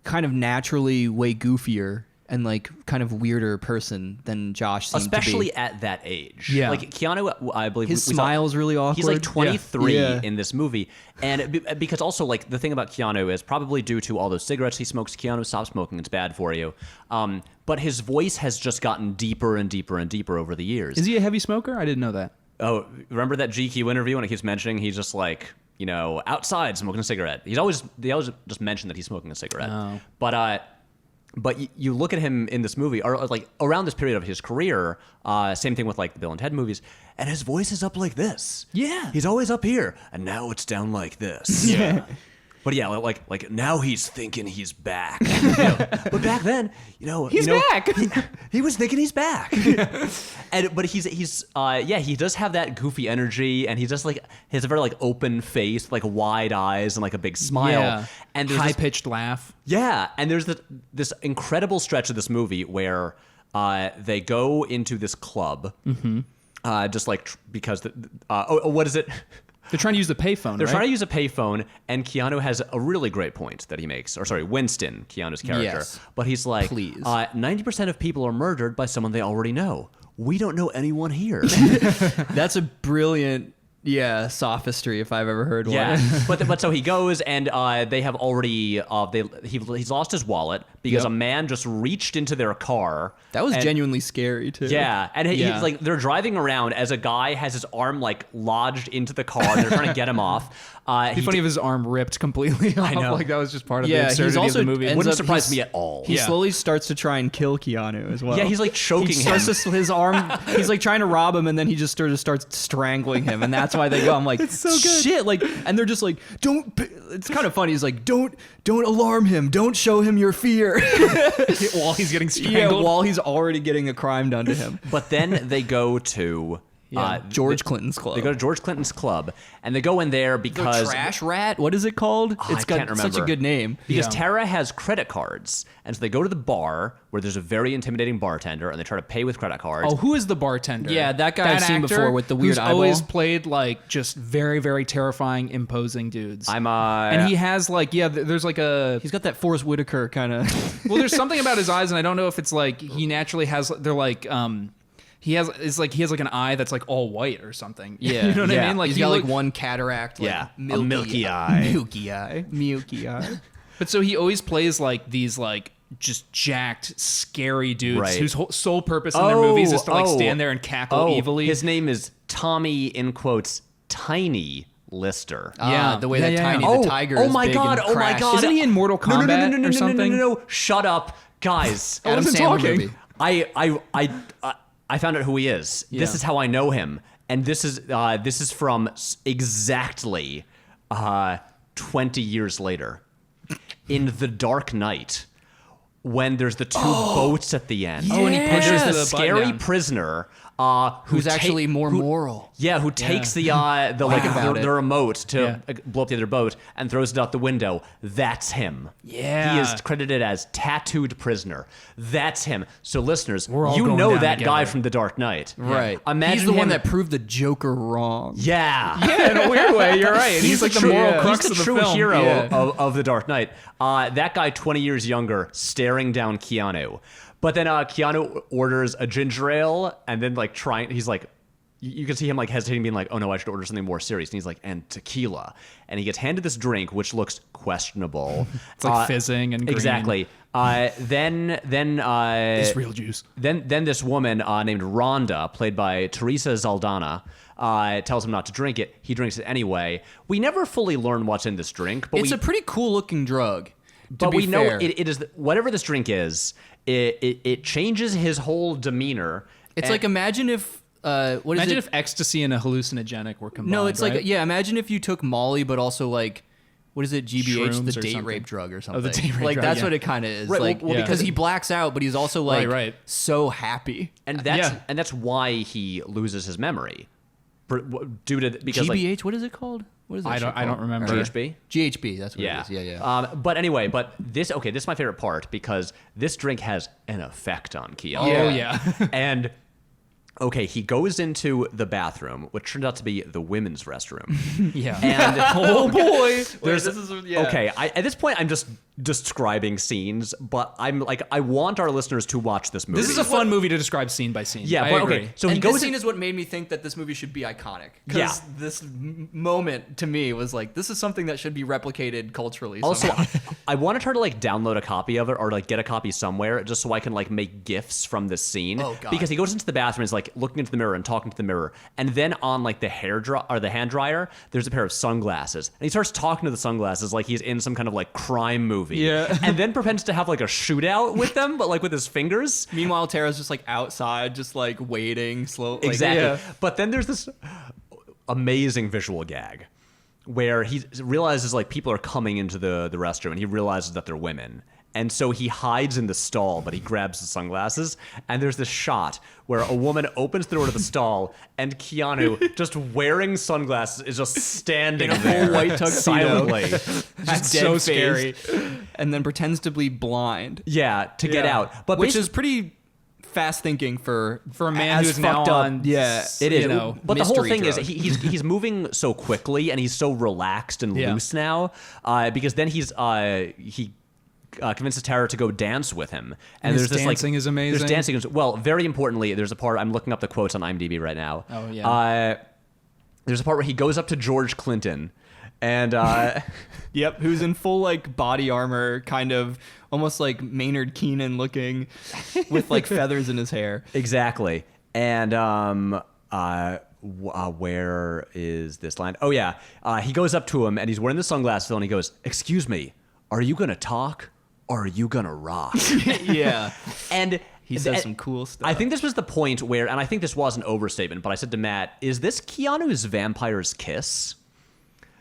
kind of naturally way goofier and like kind of weirder person than Josh seemed Especially to be. at that age. Yeah. Like Keanu, I believe His we saw- smile is really awkward. He's like 23 Yeah. in this movie, and because also like the thing about Keanu is probably due to all those cigarettes he smokes. Keanu, stop smoking; it's bad for you. But his voice has just gotten deeper and deeper and deeper over the years. Is he a heavy smoker? I didn't know that. Oh, remember that GQ interview when he keeps mentioning he's just like, outside smoking a cigarette. They always just mention that he's smoking a cigarette. Oh. But you look at him in this movie, or like around this period of his career, same thing with like the Bill and Ted movies, and his voice is up like this. Yeah. He's always up here, and now it's down like this. Yeah. But yeah, like now he's thinking he's back. But back then, He's back. He was thinking he's back. But he does have that goofy energy, and he just like he has a very like open face, like wide eyes, and like a big smile. Yeah. And there's High this- pitched laugh. yeah, and there's this incredible stretch of this movie where they go into this club, just like because what is it? They're trying to use the payphone. They're right? trying to use a payphone, and Keanu has a really great point that he makes. Or sorry, Winston, Keanu's character. Yes. But he's like, Please. 90% of people are murdered by someone they already know. We don't know anyone here. That's a brilliant, sophistry if I've ever heard one. Yeah, but so he goes, and they have already he's lost his wallet because Yep. a man just reached into their car. That was and- genuinely scary too. Yeah, and Yeah. he's like they're driving around as a guy has his arm like lodged into the car, and they're trying to get him off. It'd be funny if his arm ripped completely off. know. Like that was just part of the Yeah, absurdity he's also of the movie. ends Wouldn't up- surprise he's- me at all. He Yeah. slowly starts to try and kill Keanu as well. Yeah, he's like choking he him. starts to, his arm. He's like trying to rob him, and then he just sort of starts strangling him, and that's why they go. I'm like, it's so good. Shit, like, and they're just like, don't. It's kind of funny. He's like, don't alarm him. Don't show him your fear. While he's getting Yeah, strangled. while he's already getting a crime done to him. But then they go to George Clinton's club. They go to George Clinton's club, and they go in there the because Trash Rat. What is it called? I It's got can't such a remember. good name. because Yeah. Tara has credit cards, and so they go to the bar where there's a very intimidating bartender, and they try to pay with credit cards. Oh, who is the bartender? Yeah, that guy I've seen actor before with the weird who's always eyeball. played like just very, very terrifying, imposing dudes. I'm and he has like there's like a He's got that Forrest Whitaker kind of. well, there's something about his eyes, and I don't know if it's like he naturally has. They're like he has an eye that's like all white or something. Yeah, you know what I yeah. mean? Like He's he got look- like one cataract. Like, Yeah, a milky eye. Milky eye. But so he always plays like these like just jacked, scary dudes Right. whose sole purpose in their movies is to like Oh, stand there and cackle evilly. His name is Tommy, in quotes, Tiny Lister. The way that Tiny Oh, the tiger oh is my big God, and oh my crashed. God. Isn't he in Mortal Kombat or something? No. Shut up, guys. Adam wasn't Sandler talking. movie. I found out who he is. This Yeah. is how I know him, and this is from exactly 20 years later, in The Dark Knight, when there's the two boats at the end. Oh, and he And there's pushes the the button scary down. prisoner Who's actually more moral. Yeah, who takes the about it. remote to Yeah. blow up the other boat and throws it out the window. That's him. Yeah. He is credited as tattooed prisoner. That's him. So listeners, We're all you going know down that guy together. from The Dark Knight. Right. Imagine He's the one him- that proved the Joker wrong. Yeah. Yeah, in a weird way, you're right. He's like the moral crux he's of the the true film. hero Yeah. of The Dark Knight. That guy, 20 years younger, staring down Keanu. But then Keanu orders a ginger ale, and then like he's like, you can see him like hesitating, being like, "Oh no, I should order something more serious." And he's like, "And tequila." And he gets handed this drink, which looks questionable. It's like fizzing and green. Exactly. Then It's real juice. then this woman named Rhonda, played by Teresa Zaldana, tells him not to drink it. He drinks it anyway. We never fully learn what's in this drink, but It's a pretty cool looking drug. To but be we know fair. it is whatever this drink is. It changes his whole demeanor. It's And- like imagine if what is Imagine it? if ecstasy and a hallucinogenic were combined. No, it's right? like imagine if you took Molly, but also like what is it? GBH, Shrooms the or date something. rape drug or Oh, something. the date rape like drug, that's yeah. what it kind of is. Right, like well, because yeah. he blacks out, but he's also like right. so happy. and Yeah. that's why he loses his memory, due to because GBH, like what is it called? What is that I shit don't called? remember. GHB. GHB, that's what Yeah. it is. Yeah. But anyway, this is my favorite part because this drink has an effect on Keanu. Oh, yeah. And okay, he goes into the bathroom, which turns out to be the women's restroom. Yeah. And oh boy. there's okay. At this point, I'm just describing scenes, but I'm like, I want our listeners to watch this movie. This is a fun movie to describe scene by scene. Yeah, I but agree. okay. So he And goes this in. scene is what made me think that this movie should be iconic. Yeah. Because this moment to me was like, this is something that should be replicated culturally. Also, somehow. I want to try to like download a copy of it or like get a copy somewhere just so I can like make GIFs from this scene. Oh, God. Because he goes into the bathroom, is like looking into the mirror and talking to the mirror, and then on like the the hand dryer, there's a pair of sunglasses, and he starts talking to the sunglasses like he's in some kind of like crime movie. Yeah. And then pretends to have like a shootout with them, but like with his fingers. Meanwhile, Tara's just like outside, just like waiting, slow. Like, Exactly. yeah. But then there's this amazing visual gag where he realizes like people are coming into the restroom, and he realizes that they're women. And so he hides in the stall, but he grabs the sunglasses. And there's this shot where a woman opens the door to the stall, and Keanu, just wearing sunglasses, is just standing In a there full white tuxedo. silently. That's so scary. And then pretends to be blind. Yeah, to get Yeah. out. But Which is pretty fast thinking for For a man as who's now fucked up. on, Yeah. it is. you know, But the whole mystery thing is drug. he's moving so quickly, and he's so relaxed and Yeah. loose now, because then he convinces Tara to go dance with him, and his there's this dancing like is amazing. There's dancing. Well, very importantly, there's a part I'm looking up the quotes on IMDb right now. Oh, yeah. There's a part where he goes up to George Clinton, and Yep, who's in full like body armor, kind of almost like Maynard Keenan looking, with like feathers in his hair. exactly, and where is this line? Oh yeah, he goes up to him, and he's wearing the sunglasses, and he goes, "Excuse me, are you gonna talk or are you gonna rock?" Yeah, And he says some cool stuff. I think this was the point where, and I think this was an overstatement, but I said to Matt, "Is this Keanu's vampire's kiss?"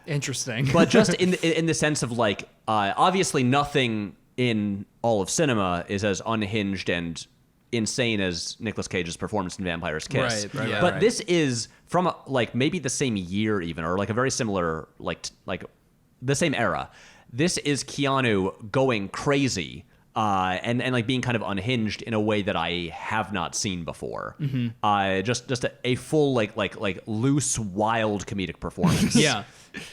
Interesting. But just in the sense of like, obviously nothing in all of cinema is as unhinged and insane as Nicolas Cage's performance in Vampire's Kiss. Right, Yeah. But right. this is from like maybe the same year even, or like a very similar like the same era. This is Keanu going crazy. And like being kind of unhinged in a way that I have not seen before. Just a full like loose, wild comedic performance. Yeah.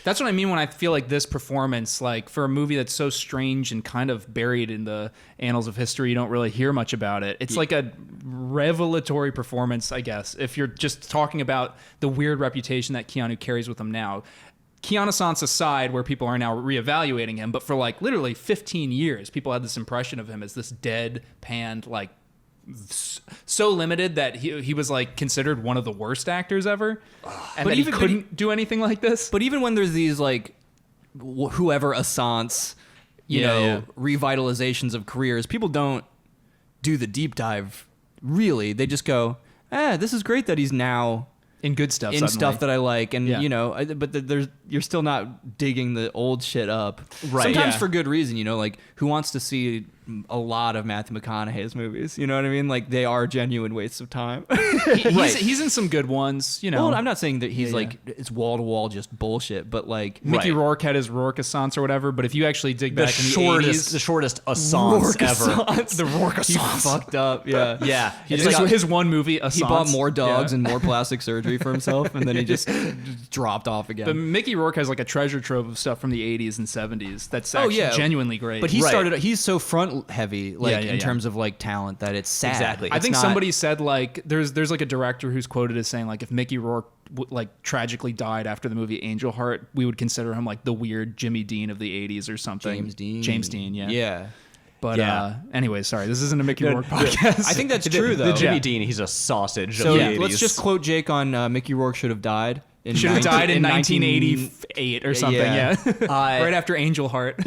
That's what I mean when I feel like this performance, like for a movie that's so strange and kind of buried in the annals of history, you don't really hear much about it. It's like a revelatory performance, I guess, if you're just talking about the weird reputation that Keanu carries with him now. Keanu-sans aside, where people are now reevaluating him, but for like literally 15 years, people had this impression of him as this deadpanned, like so limited that he was like considered one of the worst actors ever, and But that even- he couldn't do anything like this. But even when there's these like whoever assance, you know, revitalizations of careers, people don't do the deep dive. Really, they just go, this is great that he's now in good stuff, in suddenly. stuff that I like, and Yeah. you know, but you're still not digging the old shit up. Right. Sometimes Yeah. for good reason, you know, like who wants to see a lot of Matthew McConaughey's movies? You know what I mean? Like they are genuine wastes of time. He's in some good ones, you know. Well, I'm not saying that he's like it's wall to wall just bullshit, but like Mickey Right. Rourke had his Rourke-assance or whatever, but if you actually dig The back in the shortest, 80s, the shortest assance ever. the he Rourke-assance. fucked up. Yeah, Yeah, His, it's like, his one movie, He bought more dogs Yeah. and more plastic surgery for himself, and then he just dropped off again. But Mickey Rourke has like a treasure trove of stuff from the 80s and 70s that's actually yeah. genuinely great. But he Right. started. He's so front heavy, like Yeah, in yeah. terms of like talent, that it's sad. Exactly. I It's think not- somebody said like there's like a director who's quoted as saying like if Mickey Rourke like tragically died after the movie Angel Heart, we would consider him like the weird Jimmy Dean of the 80s or something. James Dean, yeah. Yeah. But Yeah. Anyway, sorry, this isn't a Mickey Rourke podcast. I think that's the, true though. the Jimmy Yeah. Dean, he's a sausage so of the 80s. let's just quote Jake on Mickey Rourke should have died. should have died in 19 1988 or something. Yeah. Yeah, right after Angel Heart.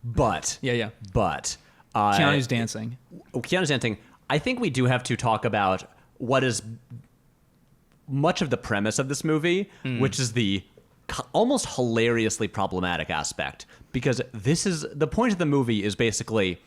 But Yeah. but Keanu's dancing. Keanu's dancing. I think we do have to talk about what is much of the premise of this movie, which is the almost hilariously problematic aspect. Because this is the point of the movie is basically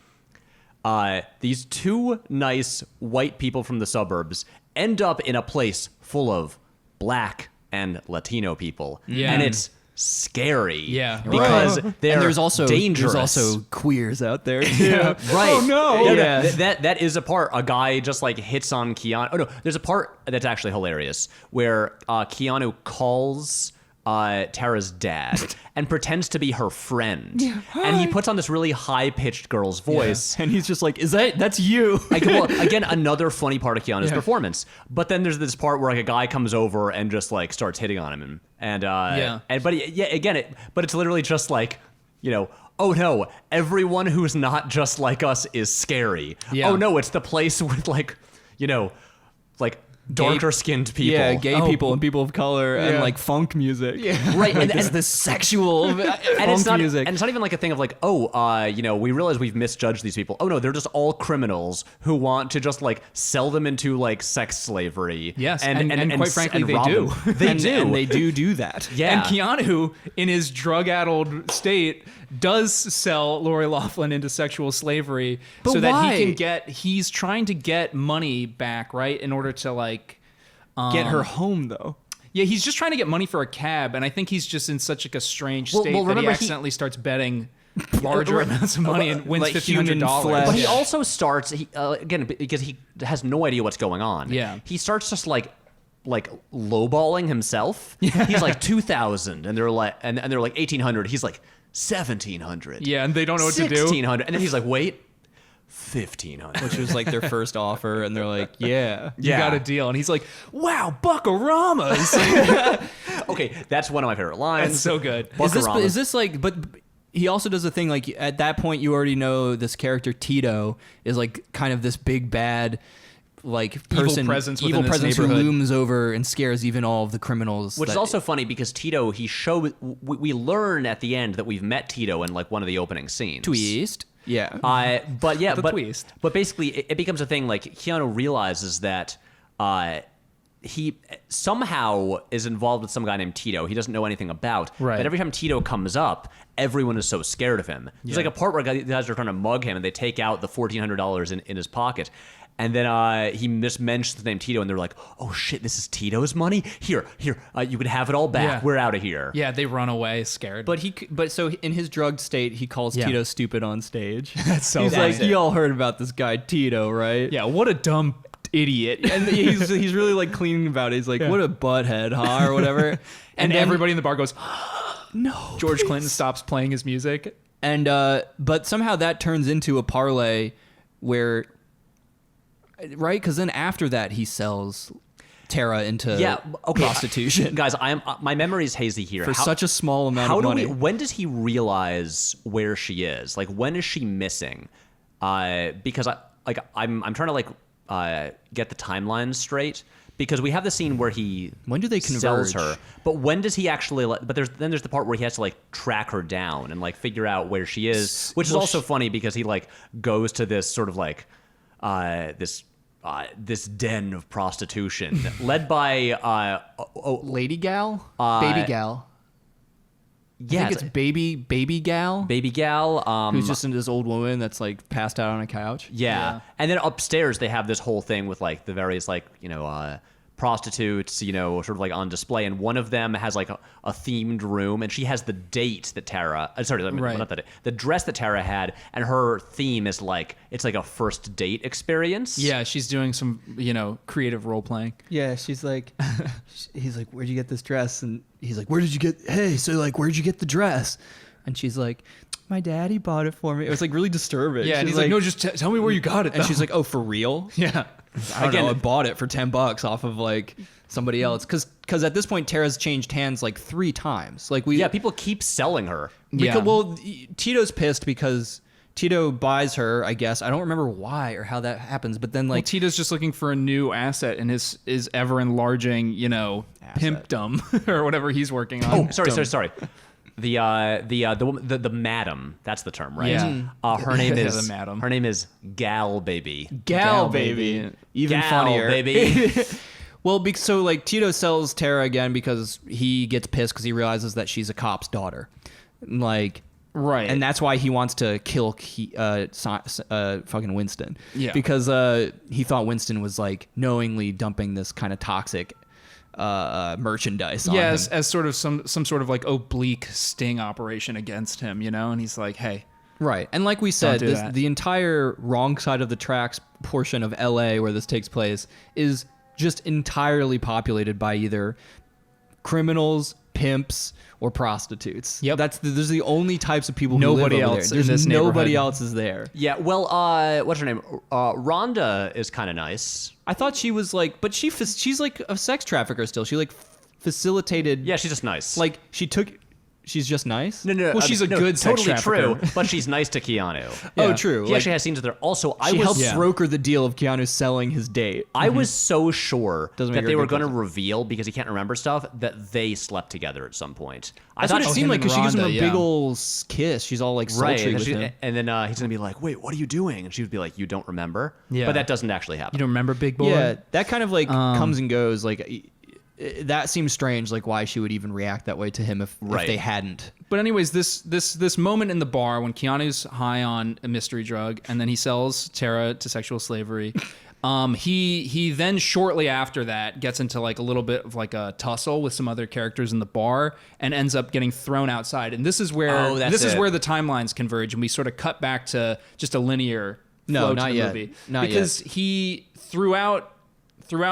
these two nice white people from the suburbs end up in a place full of black and Latino people, Yeah. and it's scary. Yeah. because Right. they're And there's also dangerous. queers out there too. Right. Oh, no. Yeah. That is a part. A guy just like hits on Keanu. Oh no, there's a part that's actually hilarious where Keanu calls Tara's dad and pretends to be her friend, and he puts on this really high pitched girl's voice. And he's just like, that's you? Like, well, again, another funny part of Keanu's performance. But then there's this part where like a guy comes over and just like starts hitting on him, but it's literally just like, you know, oh no, everyone who's not just like us is scary. Yeah. Oh no, it's the place with like, you know, like darker skinned people. Yeah, gay people and people of color and like funk music. Yeah. Right, Like and- it's this sexual and funk it's not, music. and it's not even like a thing of like, you know, we realize we've misjudged these people. Oh no, they're just all criminals who want to just like sell them into like sex slavery. Yes, and quite frankly, they rob do. them. They and, do. and they do that. Yeah. And Keanu, in his drug-addled state, does sell Lori Loughlin into sexual slavery But so that why? he's trying to get money back, right? In order to like Get her home though. yeah, he's just trying to get money for a cab, and I think he's just in such like a strange Well, state well, that he remember, he- accidentally starts betting larger amounts of money and wins Like human $1,500. flesh. But he also starts again because he has no idea what's going on. Yeah. he starts just like lowballing himself. He's like 2,000, and they're like and they're like 1,800. He's like 1,700. Yeah, and they don't know what to do. 1,600, and then he's like, wait, 1,500. Which was like their first offer, and they're like, yeah. You got a deal, and he's like, "Wow, buckaramas!" Okay, that's one of my favorite lines. That's so good. Is this like, but he also does a thing like at that point you already know this character Tito is like kind of this big bad like person, presence within evil this presence who neighborhood. looms over and scares even all of the criminals. Which is also funny because Tito, we learn at the end that we've met Tito in like one of the opening scenes. twist. Yeah. The twist. But basically it becomes a thing like Keanu realizes that he somehow is involved with some guy named Tito he doesn't know anything about. Right. But every time Tito comes up, everyone is so scared of him. There's like a part where guys are trying to mug him and they take out the $1,400 in his pocket. And then he just mentions the name Tito, and they're like, "Oh shit, this is Tito's money. Here, you can have it all back. Yeah. We're out of here." Yeah, they run away scared. But so in his drugged state, he calls Yeah. Tito stupid on stage. That's so He's funny. like, you all heard about this guy Tito, right? yeah, what a dumb idiot. And he's really like cleaning about it. He's like, what a butthead, huh, or whatever. And then- everybody in the bar goes, no. George Clinton stops playing his music. And but somehow that turns into a parlay where, right? Because then after that he sells Tara into prostitution Guys, my memory is hazy here. for such a small amount of money. When does he realize where she is? Like, when is she missing? Because I'm trying to like get the timelines straight. Because we have the scene where he When do they sells converge? her, but when does he actually? But there's the part where he has to like track her down and like figure out where she is, which is also funny because he like goes to this sort of like this den of prostitution led by Lady gal, Uh, baby gal. yeah, I think it's baby gal. baby gal Who's just into this old woman that's like passed out on a couch. Yeah. And then upstairs they have this whole thing with like the various like, prostitutes, sort of like on display. And one of them has like a themed room and she has the date that Tara, Right. not the date, the dress that Tara had. And her theme is like, it's like a first date experience. Yeah, she's doing some, creative role playing. Yeah, she's like, he's like, where'd you get this dress? And he's like, where'd you get the dress? And she's like, my daddy bought it for me. It was like really disturbing. Yeah, and She's he's like, no, just tell me where you got it. and though." she's like, oh, for real? yeah. I don't know, I bought it for $10 off of like somebody else. Cause at this point, Tara's changed hands like 3 times. Like People keep selling her. Yeah. Well, Tito's pissed because Tito buys her, I guess. I don't remember why or how that happens, but then Well, like Tito's just looking for a new asset in his ever enlarging, pimpdom or whatever he's working on. Oh, sorry. The madam, that's the term, right? Yeah. Her name Yeah, is the madam. Her name is Gal Baby. Gal baby. baby. Even Gal funnier. Baby. Well, so like Tito sells Tara again because he gets pissed because he realizes that she's a cop's daughter, like Right. and that's why he wants to kill fucking Winston. Yeah. because he thought Winston was like knowingly dumping this kind of toxic merchandise on him. as sort of some sort of like oblique sting operation against him, and he's like, hey, Right. And like we said, do that. the entire wrong side of the tracks portion of LA where this takes place is just entirely populated by either criminals, pimps, or prostitutes. Yep. Those are the only types of people Nobody who live over else there. in There's this nobody neighborhood. else is there. Yeah, well, what's her name? Rhonda is kind of nice. I thought she was like, but she's like a sex trafficker still. She like facilitated. Yeah, she's just nice. Like she's just nice. no. Well, she's a good sex totally true, trafficker. but she's nice to Keanu. Oh, Yeah. true. He actually has scenes with her. Also, I She was helps broker the deal of Keanu selling his date. I was so sure Doesn't make that her they a were good going to person. reveal, because he can't remember stuff, that they slept together at some point. That's what it Oh, seemed him like and because she gives him a Rhonda, big yeah. ol' kiss. She's all like sultry Right, with him. and then he's going to be like, wait, what are you doing? And she would be like, you don't remember? Yeah. But that doesn't actually happen. you don't remember Big Boy? Yeah, that kind of like comes and goes. Like that seems strange. Like why she would even react that way to him if Right. they hadn't. But anyways, this moment in the bar when Keanu's high on a mystery drug and then he sells Tara to sexual slavery. He then shortly after that gets into like a little bit of like a tussle with some other characters in the bar and ends up getting thrown outside. And this is where Oh, that's this is it. where the timelines converge and we sort of cut back to just a linear No, flow not to the yet. movie. Not because he throughout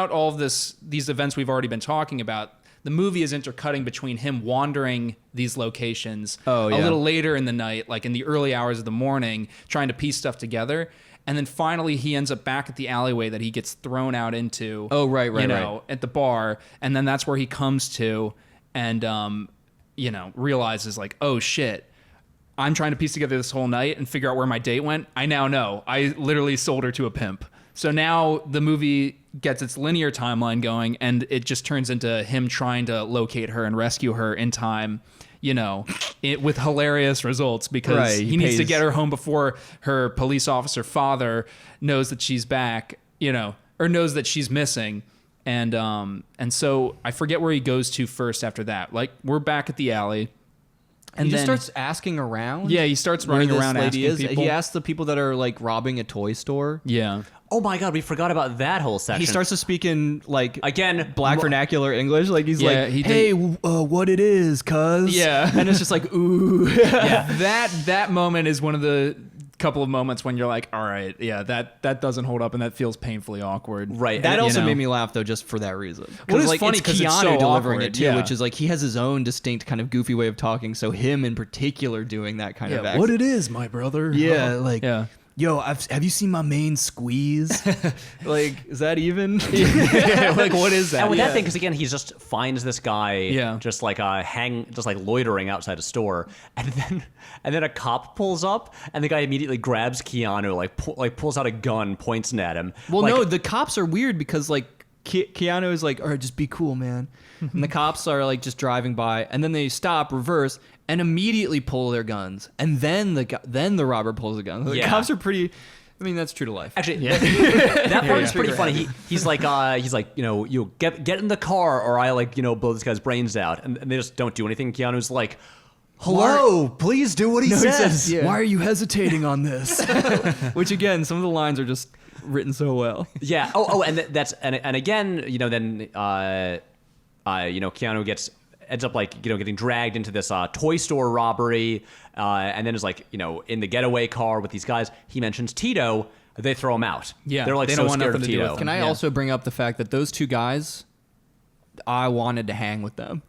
all of these events we've already been talking about, the movie is intercutting between him wandering these locations Oh, yeah. a little later in the night, like in the early hours of the morning, trying to piece stuff together. And then finally he ends up back at the alleyway that he gets thrown out into. Oh, right, At the bar. And then that's where he comes to and, realizes like, oh shit, I'm trying to piece together this whole night and figure out where my date went. I now know. I literally sold her to a pimp. So now the movie gets its linear timeline going and it just turns into him trying to locate her and rescue her in time, with hilarious results because Right, he he needs to pays- get her home before her police officer father knows that she's back, or knows that she's missing. And so I forget where he goes to first after that. Like we're back at the alley. And And he just then- starts asking around. Yeah, he starts where running this around lady asking is. people. He asks the people that are like robbing a toy store. Yeah. Oh my God, we forgot about that whole section. He starts to speak in like Again, black vernacular English. Like he's Yeah, like, he did- "Hey, what it is, cuz?" Yeah. and it's just like, ooh. That moment is one of the couple of moments when you're like, all right, yeah, that doesn't hold up and that feels painfully awkward. Right. That and- also know. made me laugh though, just for that reason. Well, it's like, funny it's 'cause it's Keanu so delivering awkward, it too, yeah. which is like he has his own distinct kind of goofy way of talking. So him in particular doing that kind of Yeah, act. what it is, my brother. Yeah, like Yeah. yo, have you seen my main squeeze? Like, is that even? Like, what is that? And with that thing, because again, he just finds this guy just like loitering outside a store, and then a cop pulls up, and the guy immediately grabs Keanu, pulls out a gun, points it at him. Well, no, the cops are weird because like Keanu is like, all right, just be cool, man. And the cops are like just driving by, and then they stop, reverse, and immediately pull their guns. And then the robber pulls a gun. The cops are pretty. I mean, that's true to life. Actually, that part is pretty funny. He's like, you get in the car, or I blow this guy's brains out, and they just don't do anything. Keanu's like, hello, please do what he says. Why are you hesitating on this? Which again, some of the lines are just written so well. Yeah. And again, then Keanu ends up getting dragged into this toy store robbery, and then is in the getaway car with these guys. He mentions Tito. They throw him out. Yeah, they're they so don't want scared of nothing to do Tito. with Can I also bring up the fact that those two guys, I wanted to hang with them.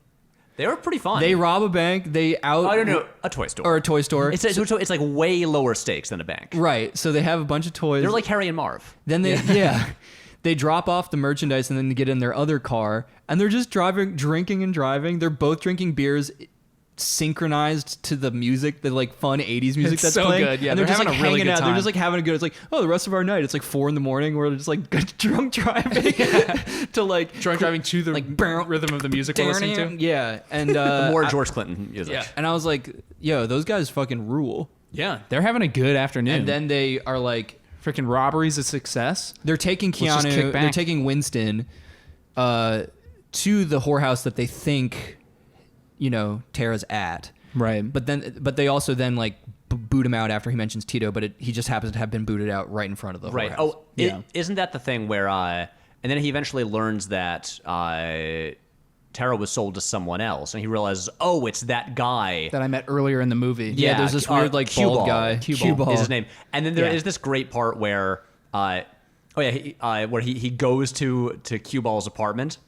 They were pretty fun. They rob a bank. They out. I don't know, a toy store or a toy store. It's like way lower stakes than a bank. Right. So they have a bunch of toys. They're like Harry and Marv. Then they drop off the merchandise and then they get in their other car and they're just drinking and driving. They're both drinking beers synchronized to the music, the like fun 80s music It's that's so playing. good. Yeah, and they're just having like a really hanging good out. time. They're just like having a good. It's like, oh, the rest of our night. It's like 4 a.m. We're just like drunk driving to like drunk driving to the rhythm of the music we're listening to. Yeah, and More George Clinton music. Yeah. and I was like, yo, those guys fucking rule. Yeah, they're having a good afternoon. And then they are like, freaking robbery's a success. they're taking Let's just kick Keanu, back. they're taking Winston to the whorehouse that they think, Tara's at. Right. But they also then like boot him out after he mentions Tito, but he just happens to have been booted out right in front of the Right. whorehouse. Oh, Yeah. isn't that the thing where and then he eventually learns that Tara was sold to someone else, and he realizes, oh, it's that guy. that I met earlier in the movie. Yeah, there's this weird like Cue bald Ball. guy. Cue Ball is his name. And then there is this great part where where he goes to Cue Ball's apartment,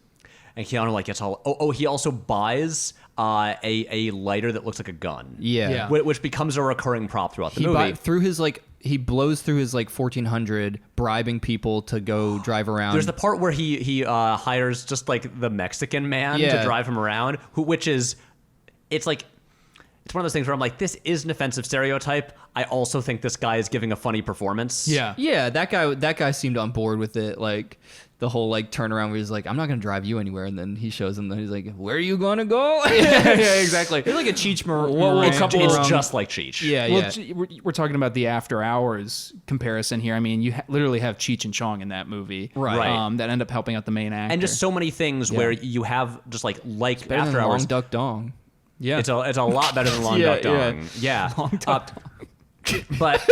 and Keanu gets all. Oh, he also buys a lighter that looks like a gun. Yeah. Which becomes a recurring prop throughout the movie. He blows through his 1400, bribing people to go drive around. There's the part where he hires just the Mexican man to drive him around, it's one of those things where I'm like, this is an offensive stereotype. I also think this guy is giving a funny performance. Yeah. Yeah, that guy seemed on board with it. Like the whole turnaround where he's like, I'm not gonna drive you anywhere, and then he shows him that he's like, where are you gonna go? Yeah, exactly. It's like a Cheech It's just like Cheech. Yeah. We're talking about the After Hours comparison here. I mean, you literally have Cheech and Chong in that movie, Right. that end up helping out the main actor, And just so many things where you have just like Better After than Hours. Long Duck Dong. yeah, It's a lot better than Long Duck Dong. Yeah. Long Duck But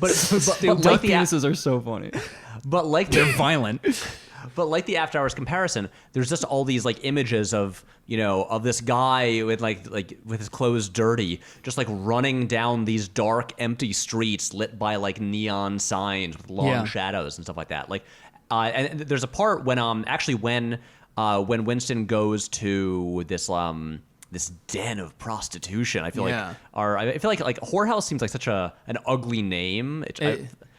like Duck the penises are so funny. but like they're violent. But like the After Hours comparison, there's just all these images of of this guy with with his clothes dirty, just running down these dark, empty streets lit by neon signs with long shadows and stuff like that. And there's a part when when Winston goes to this den of prostitution, I feel I feel like whorehouse seems like such an ugly name.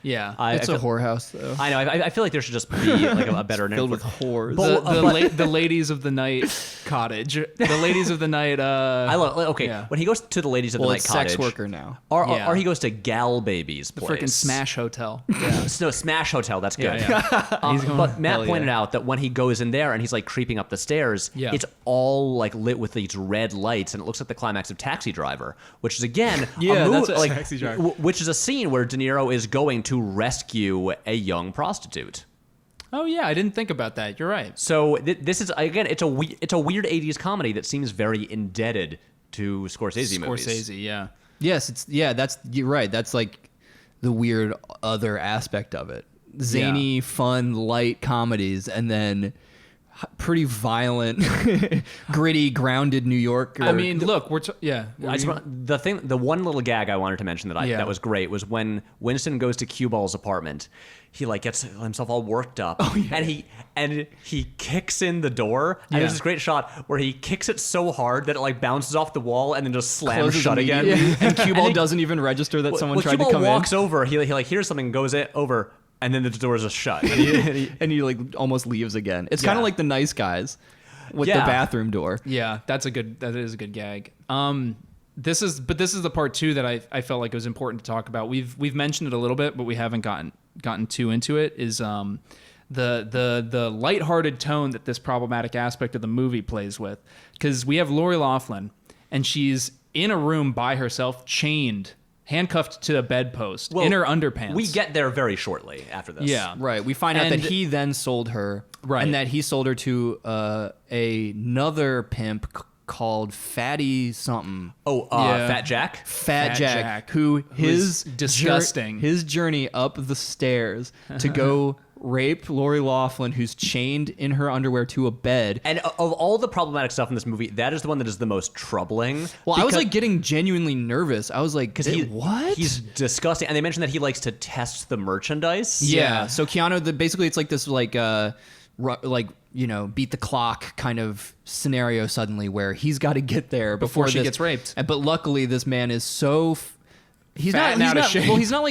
Yeah, It's a whorehouse though. I know. I feel like there should just be a better name Filled for with whores. the ladies of the night cottage. The ladies of the night. I love. Okay, Yeah. when he goes to the ladies of the night it's cottage, sex worker now. or he goes to Gal Baby's The place, freaking Smash Hotel. No, Smash Hotel. That's good. Yeah. But Matt hell pointed yeah. out that when he goes in there and he's creeping up the stairs, Yeah. it's all lit with these red lights, and it looks like the climax of Taxi Driver, which is again Yeah, a that's movie, what Taxi Driver. which is a scene where De Niro is going to rescue a young prostitute. Oh yeah, I didn't think about that. You're right. So this is again, it's a weird '80s comedy that seems very indebted to Scorsese movies. Scorsese, yeah. Yes, you're right. That's the weird other aspect of it. Zany, fun, light comedies, and then pretty violent, gritty, grounded New Yorker. I mean, look, The one little gag I wanted to mention that was great was when Winston goes to Cue Ball's apartment. He like gets himself all worked up, and he kicks in the door. And there's this great shot where he kicks it so hard that it like bounces off the wall and then just slams Closes shut again. and Cue Ball doesn't even register that someone tried to Cue come Ball in. walks over. He like hears something, goes over, and then the doors are shut. And he like almost leaves again. It's kind of like The Nice Guys with the bathroom door. Yeah, that is a good gag. This is the part too that I felt like it was important to talk about. We've mentioned it a little bit, but we haven't gotten too into it. Is the lighthearted tone that this problematic aspect of the movie plays with, because we have Lori Loughlin, and she's in a room by herself, chained, handcuffed to a bedpost in her underpants. We get there very shortly after this. Yeah. Right. We find out that he then sold her. Right. And that he sold her to another pimp called Fatty something. Fat Jack? Fat Jack, who was disgusting. His journey up the stairs to go rape Lori Loughlin, who's chained in her underwear to a bed. And of all the problematic stuff in this movie, that is the one that is the most troubling. Well, I was like getting genuinely nervous. I was like, because he's disgusting. And they mentioned that he likes to test the merchandise. Yeah. So Keanu, basically, it's like this beat the clock kind of scenario suddenly where he's got to get there before she gets raped. But luckily, this man is so. He's fat and out of shape. Well, he's not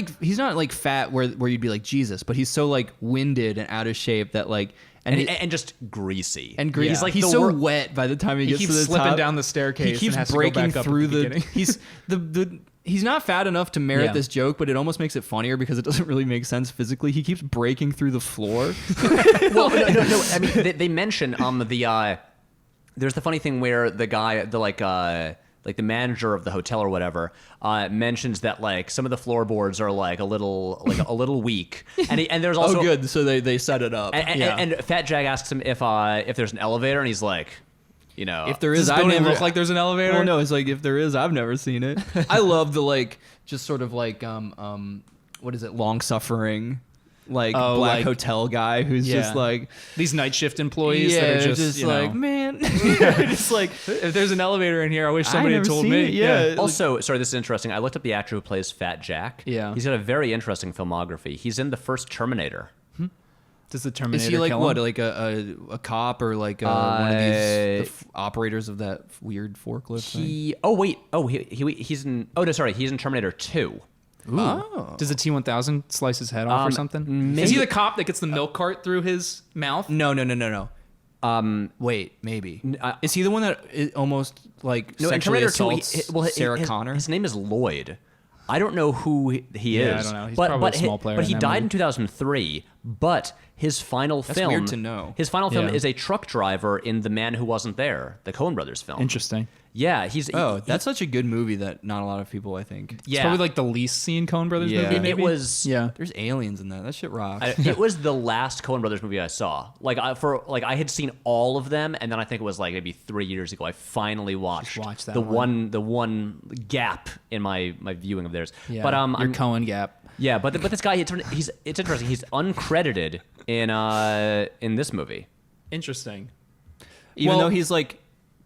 like fat where you'd be like Jesus, but he's so like winded and out of shape that like and just greasy. And greasy. He's like he's so wet by the time he gets to the top. He keeps slipping down the staircase. He keeps and has breaking to go back through up at the beginning. He's not fat enough to merit this joke, but it almost makes it funnier because it doesn't really make sense physically. He keeps breaking through the floor. Well, no. I mean, they mention there's the funny thing where the guy, the manager of the hotel or whatever, mentions that like some of the floorboards are like a little weak, and there's also good. So they set it up. And Fat Jack asks him if there's an elevator, and he's like, if there is, I never look like there's an elevator. Well, no, it's like if there is, I've never seen it. I love the like just sort of like what is it, long suffering black hotel guy who's just like these night shift employees that are just like man, just like if there's an elevator in here, I wish somebody had told me. Yeah. Also, sorry, this is interesting. I looked up the actor who plays Fat Jack. Yeah. He's got a very interesting filmography. He's in the first Terminator. Does the Terminator Is he like kill what, him? like a cop or like one of these operators of that weird forklift thing? He's in Terminator 2. Oh. Does the T-1000 slice his head off or something? maybe. Is he the cop that gets the milk cart through his mouth? No. Wait, maybe. Is he the one that almost like No, in sexually Terminator 2, assaults Sarah Connor? His name is Lloyd. I don't know who he is. I don't know. He's probably a small player But in he that died movie. in 2003. But his final film. weird to know. His final film Yeah. is a truck driver in The Man Who Wasn't There, the Coen Brothers film. Interesting. Yeah, That's such a good movie that not a lot of people, I think. It's yeah. probably like the least seen Coen Brothers Yeah. movie, maybe? It was. Yeah. There's aliens in that. That shit rocks. It was the last Coen Brothers movie I saw. I had seen all of them, and then I think it was like maybe 3 years ago I finally watched that the one. one gap in my viewing of theirs. Yeah. But your Coen gap. yeah, but this guy it's interesting. He's uncredited in this movie. Interesting. Even though he's like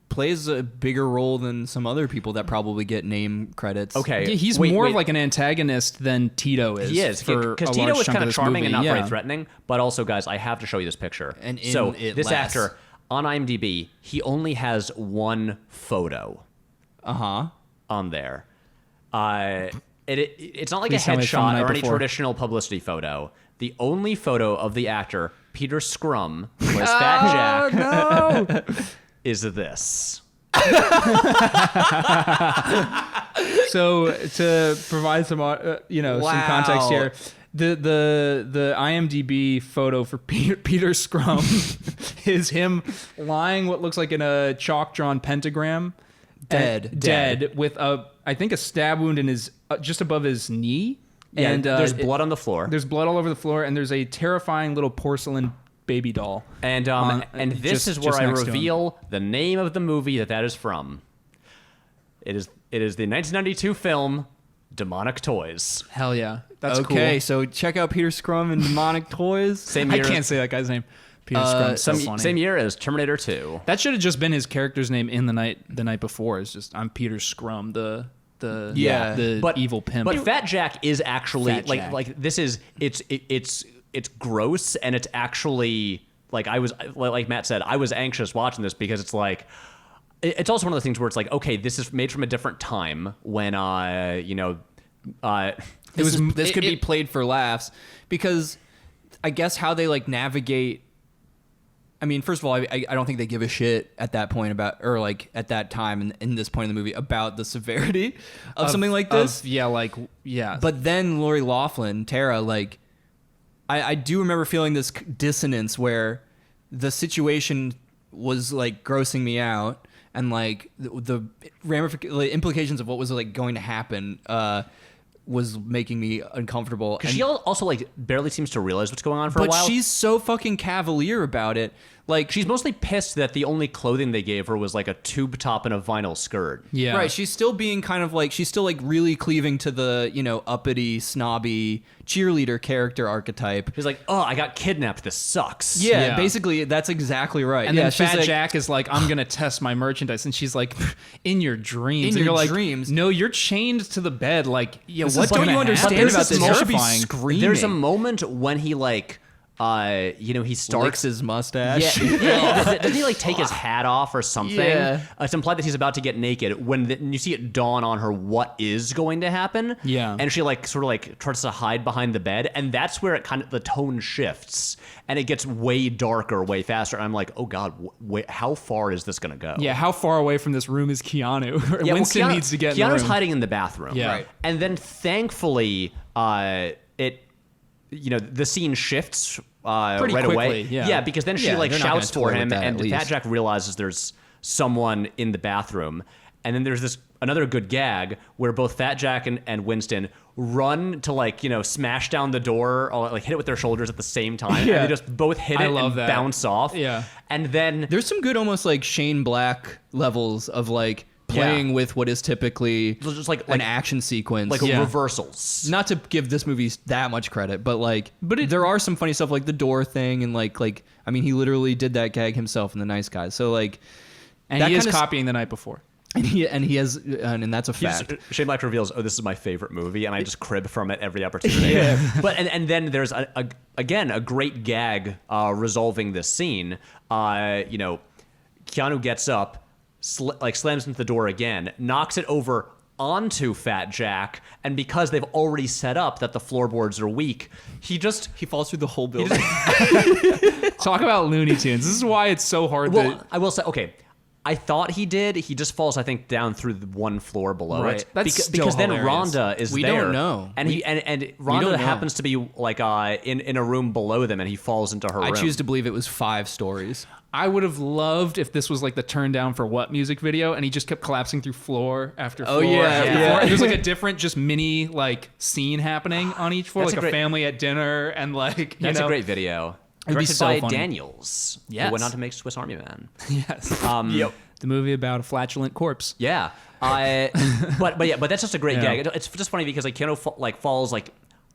plays a bigger role than some other people that probably get name credits. Okay, Yeah, he's more of like an antagonist than Tito is. He is because Tito is kind of charming and not very threatening. But also, guys, I have to show you this picture. And so it this lasts. actor on IMDb, he only has one photo. On there. It's not like Please a tell me from the headshot night or any before. traditional publicity photo. The only photo of the actor, Peter Scrum, who plays Fat Jack, is this. So to provide some some context here, the IMDb photo for Peter Scrum is him lying what looks like in a chalk drawn pentagram, dead with I think a stab wound in his just above his knee. Yeah, And there's blood on the floor. There's blood all over the floor, and there's a terrifying little porcelain baby doll. And this is where I reveal the name of the movie that is from. It is the 1992 film Demonic Toys. Hell yeah, that's okay, cool. so check out Peter Scrum and Demonic Toys. Same I year. can't say that guy's name. Peter Scrum's so funny. Same year as Terminator 2. That should have just been his character's name in the night before. It's just I'm Peter Scrum, the evil pimp. But Fat Jack is actually Fat Jack. like this is it's gross, and it's actually like I was like Matt said, I was anxious watching this because it's like it's also one of those things where it's like, okay, this is made from a different time when This could be played for laughs because I guess how they like navigate. I mean, first of all, I don't think they give a shit at that point about, or like at that time in this point in the movie about the severity of something like this. But But then Lori Loughlin, Tara, like, I do remember feeling this dissonance where the situation was like grossing me out, and like the implications of what was like going to happen was making me uncomfortable. because she also like barely seems to realize what's going on for a But while. she's so fucking cavalier about it. Like, She's mostly pissed that the only clothing they gave her was like a tube top and a vinyl skirt. yeah, right, she's still being kind of like, she's still like really cleaving to the, uppity, snobby cheerleader character archetype. She's like, oh, I got kidnapped. This sucks. Yeah, basically, that's exactly right. And yeah, then she's Fat like, Jack is like, I'm gonna test my merchandise, and she's like, in your dreams. In and your you're like, dreams. No, you're chained to the bed. Like, yeah, What what's don't gonna you happen? understand There's about this? You should be terrifying. screaming. There's a moment when he like, he starts licks his mustache. Yeah. Doesn't he like take his hat off or something? Yeah. It's implied that he's about to get naked when you see it dawn on her what is going to happen. Yeah. And she like sort of like tries to hide behind the bed, and that's where it kind of the tone shifts and it gets way darker, way faster. And I'm like, oh god, how far is this gonna go? Yeah, how far away from this room is Keanu? Yeah, Winston Keanu- needs to get in the Keanu's room. hiding in the bathroom. Yeah. Right. And then thankfully, the scene shifts Pretty right quickly, away. yeah. Because then she Yeah, like they're not shouts gonna for toy with him, that, and at least. Fat Jack realizes there's someone in the bathroom. And then there's another good gag where both Fat Jack and Winston run to like, smash down the door or like hit it with their shoulders at the same time. Yeah. And they just both hit I it love and that. bounce off. Yeah. And then There's some good, almost like Shane Black levels of like playing with what is typically just like an action sequence. like Yeah. reversals. Not to give this movie that much credit, but there are some funny stuff like the door thing, and like I mean, he literally did that gag himself in The Nice Guys. So like, And that he is kinda copying The Night Before. and he has, and that's a fact. Shane Black reveals, "Oh, this is my favorite movie," and I just crib from it every opportunity. But and then there's again a great gag resolving this scene. Keanu gets up, slams into the door again, knocks it over onto Fat Jack, and because they've already set up that the floorboards are weak, he falls through the whole building. Talk about Looney Tunes. This is why it's so hard Well, to. I will say, okay. I thought he did. He just falls, I think, down through the one floor below Right. it. That's because still then hilarious. Rhonda is We there. don't know. And and don't Rhonda know. happens to be like in a room below them, and he falls into her room. I choose to believe it was 5 stories. I would have loved if this was like the Turn Down for What music video, and he just kept collapsing through floor after floor yeah, after yeah. floor. And there's like a different, just mini like scene happening on each floor, That's like a a great- family at dinner, and like That's a great video. It'd be Directed so by funny. Daniels, Yes. who went on to make Swiss Army Man. Yes. Yep. The movie about a flatulent corpse. Yeah. But that's just a great Yeah. gag. It's just funny because like Keanu falls like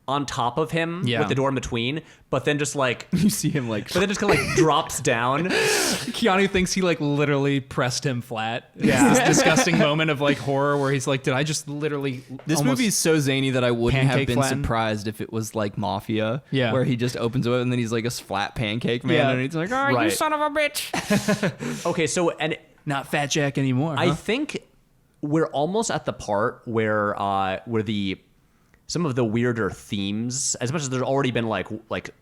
on top of him Yeah. with the door in between, but then just like You see him like, but then just kind of like drops down. Keanu thinks he like literally pressed him flat. Yeah. This disgusting moment of like horror where he's like, did I just literally this almost- movie's so zany that I wouldn't have pancake been flatten? surprised if it was like Mafia, Yeah. where he just opens it and then he's like a flat pancake man, Yeah. and he's like, "Oh, you Right. son of a bitch!" Okay, so and not Fat Jack anymore. I huh? think we're almost at the part where some of the weirder themes, as much as there's already been like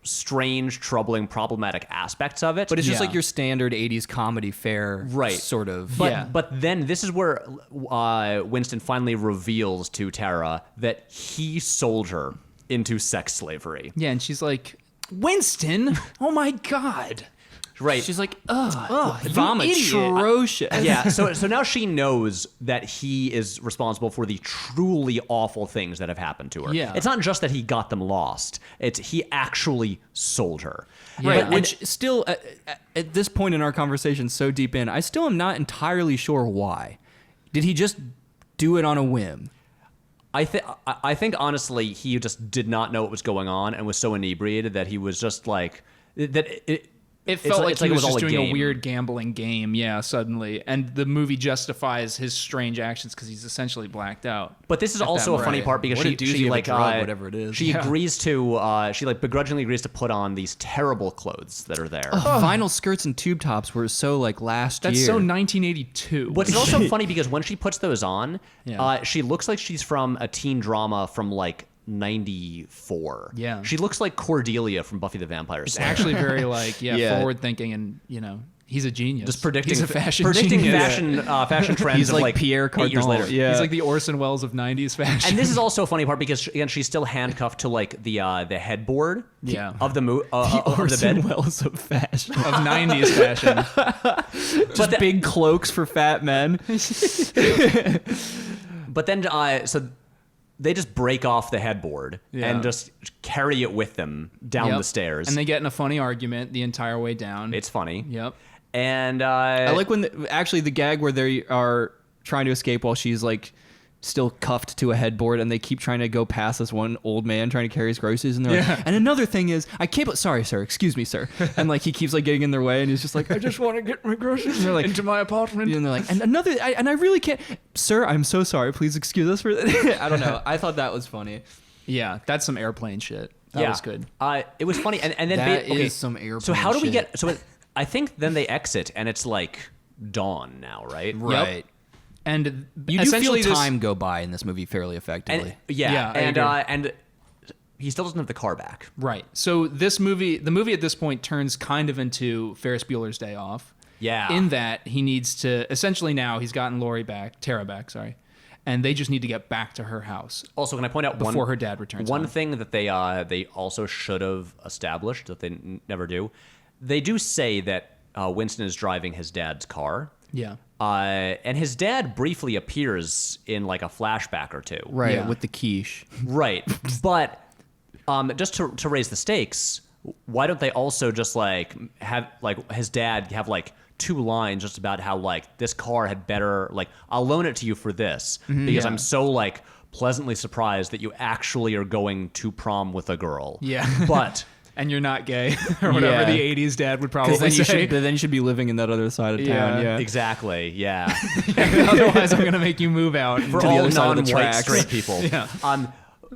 strange, troubling, problematic aspects of it. But it's just Yeah. like your standard '80s comedy fare, Right. Sort of. But then this is where Winston finally reveals to Tara that he sold her into sex slavery. Yeah, and she's like, Winston, oh my God. Right. She's like, "Ugh, you vomit, idiot." atrocious." Yeah, so now she knows that he is responsible for the truly awful things that have happened to her. Yeah. It's not just that he got them lost. It's he actually sold her. Right, But- which still, at this point in our conversation, so deep in, I still am not entirely sure why. Did he just do it on a whim? I think honestly he just did not know what was going on and was so inebriated that he was just like that. It felt like he was all just doing a game. weird gambling game, suddenly. And the movie justifies his strange actions because he's essentially blacked out. But this is also a funny part because What a she doozy of a like drug, whatever it is. She agrees to she like begrudgingly agrees to put on these terrible clothes that are there. Vinyl skirts and tube tops were so like last That's year. so 1982. But it's also funny because when she puts those on, Yeah. she looks like she's from a teen drama from like 94. Yeah. She looks like Cordelia from Buffy the Vampire It's Slayer. actually very like Yeah. forward thinking, and he's a genius. Just predicting He's a fashion predicting genius. fashion trends He's of like Pierre 8 years Cardin. later. Yeah. He's like the Orson Welles of 90s fashion. And this is also a funny part because again she's still handcuffed to like the headboard Yeah. of the the of the Orson bed. Welles of fashion. of 90s fashion. Just big cloaks for fat men. But then so they just break off the headboard Yeah. and just carry it with them down Yep. the stairs. And they get in a funny argument the entire way down. It's funny. Yep. And I like when actually the gag where they are trying to escape while she's like still cuffed to a headboard, and they keep trying to go past this one old man trying to carry his groceries, and they're Yeah. like, and another thing is, I can't. Sorry, sir. Excuse me, sir. And like he keeps like getting in their way, and he's just like, I just want to get my groceries. And they're like, Into my apartment. and they're like, and another, and I really can't, sir. I'm so sorry. Please excuse us for that. I don't know. I thought that was funny. Yeah, that's some airplane shit. That was good. It was funny, and then That okay, is some airplane So how do we shit. get? So I think then they exit, and it's like dawn now, right? Right. And You do essentially feel this- time go by in this movie fairly effectively. And, Yeah, I agree. and he still doesn't have the car back. Right. So the movie at this point turns kind of into Ferris Bueller's Day Off. Yeah. In that he needs to essentially now he's gotten Tara back, sorry. And they just need to get back to her house. Also, can I point out Before her dad returns One home. thing that they also should have established that they never do. They do say that Winston is driving his dad's car. Yeah. And his dad briefly appears in like a flashback or two. Right, Yeah. with the quiche. Right. But just to raise the stakes, why don't they also just like have like his dad have like 2 lines just about how like this car had better like I'll loan it to you for this because Yeah. I'm so like pleasantly surprised that you actually are going to prom with a girl. Yeah. But And you're not gay or whatever Yeah. the 80s dad would probably Because say. then you should be living in that other side of town. Yeah. Yeah. exactly, yeah. Otherwise, I'm gonna make you move out. For the all other side of the non-white tracks. straight people. Yeah.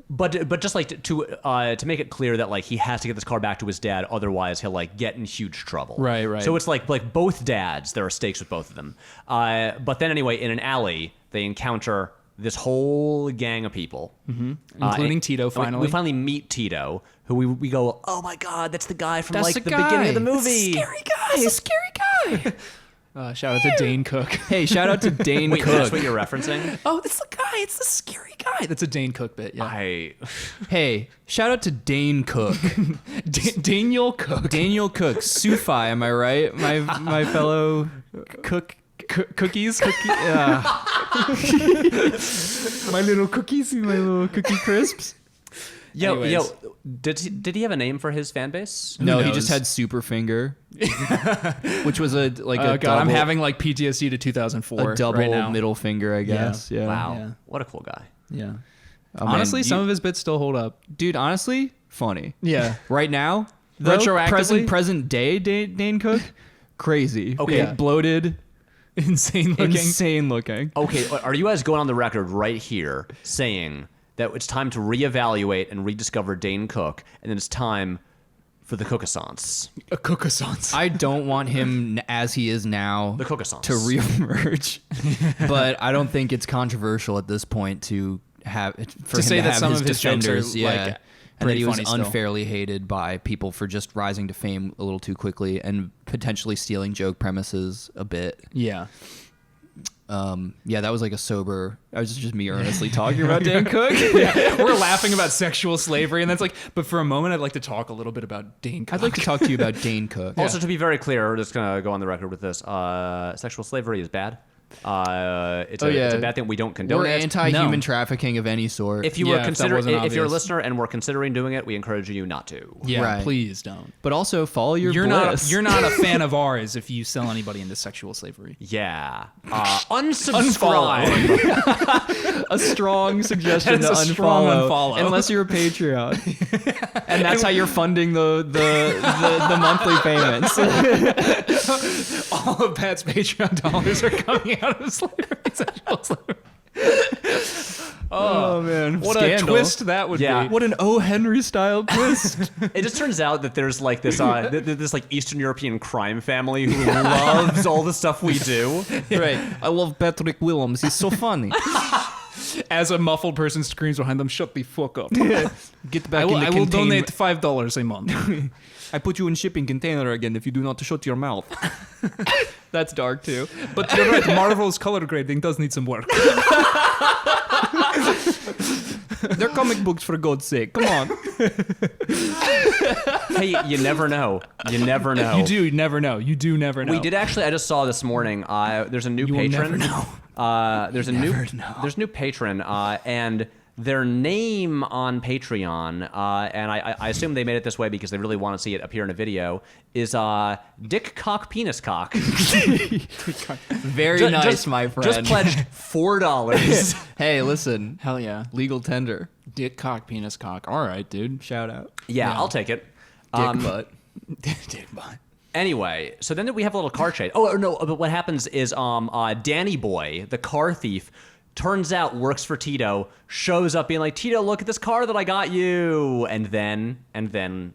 But just like to make it clear that like he has to get this car back to his dad, otherwise he'll like get in huge trouble. Right, right. So it's like both dads. There are stakes with both of them. But then anyway, in an alley, they encounter this whole gang of people, Including and- Tito, and we- finally. we finally meet Tito, who we go, oh my god, that's the guy from That's like the the guy. beginning of the That's movie. It's a scary guy. Shout out to Dane Cook. Hey, shout out to Dane Wait, Cook. that's what you're referencing? Oh, that's the guy. It's the scary guy. That's a Dane Cook bit. Yeah. Hey, shout out to Dane Cook. Daniel Cook. Daniel Cook, Sufi, am I right? My fellow cook. Cookies. Yeah. My little cookies, my little cookie crisps. Yo, did he have a name for his fan base? No, he knows? just had super finger, which was a Oh god, double, I'm having like PTSD to 2004 a double right now. middle finger, I guess. Yeah. Wow, Yeah. what a cool guy. Yeah. Oh, man, Honestly, some you- of his bits still hold up. dude, honestly, funny. Yeah. Right now, though, Retroactively? present day Dane Cook, crazy. Okay. Yeah. Bloated, Insane looking. insane looking. Okay, are you guys going on the record right here saying that it's time to reevaluate and rediscover Dane Cook, and then it's time for the Cookessance? A cookessance. I don't want him as he is now The Cookessance. to reemerge, but I don't think it's controversial at this point to have for him say to that have some his of his jokes are, defenders, yeah, like, and that pretty he was funny still. unfairly hated by people for just rising to fame a little too quickly and potentially stealing joke premises a bit. Yeah. Yeah, that was like a sober. I was just me earnestly talking about Dan Cook. We're laughing about sexual slavery, and that's like, but for a moment, I'd like to talk a little bit about Dane Cook. I'd like to talk to you about Dane Cook. Also, to be very clear, we're just gonna go on the record with this. Sexual slavery is bad. It's a bad thing. We don't condone We're it. anti-human trafficking of any sort. If you Yeah, were if that consider, wasn't if you're a obvious. listener and we're considering doing it, we encourage you not to. Yeah, Right. please don't. But also follow your You're bliss. not a fan of ours if you sell anybody into sexual slavery. Yeah. Unsubscribe. a strong suggestion to That's a strong unfollow. unless you're a Patreon, and that's how you're funding the monthly payments. All of Pat's Patreon dollars are coming out of slavery, sexual slavery. Oh man, What Scandal. a twist that would Yeah. be. What an O. Henry style twist. It just turns out that there's like this this like Eastern European crime family who loves all the stuff we do. Right. I love Patrick Willems. He's so funny. As a muffled person screams behind them, "Shut the fuck up!" Get back I will, in the I will container. donate $5 a month. I put you in shipping container again if you do not shut your mouth. That's dark too. But you're right. Marvel's color grading does need some work. They're comic books for God's sake. Come on. Hey, you never know. You never know. You do never know. You do never know. We did actually. I just saw this morning. There's a new You will patron. never know. There's a new patron, and their name on Patreon, and I assume they made it this way because they really want to see it appear in a video, is Dick Cock Penis Cock. Very nice, my friend. Just pledged $4. Hey, listen. Hell yeah. Legal tender. Dick cock, penis cock. All right, dude. Shout out. Yeah, Yeah. I'll take it. Dick butt. Dick butt. Anyway, so then we have a little car chase. Oh no! But what happens is, Danny Boy, the car thief, turns out works for Tito, shows up being like, Tito, look at this car that I got you, and then,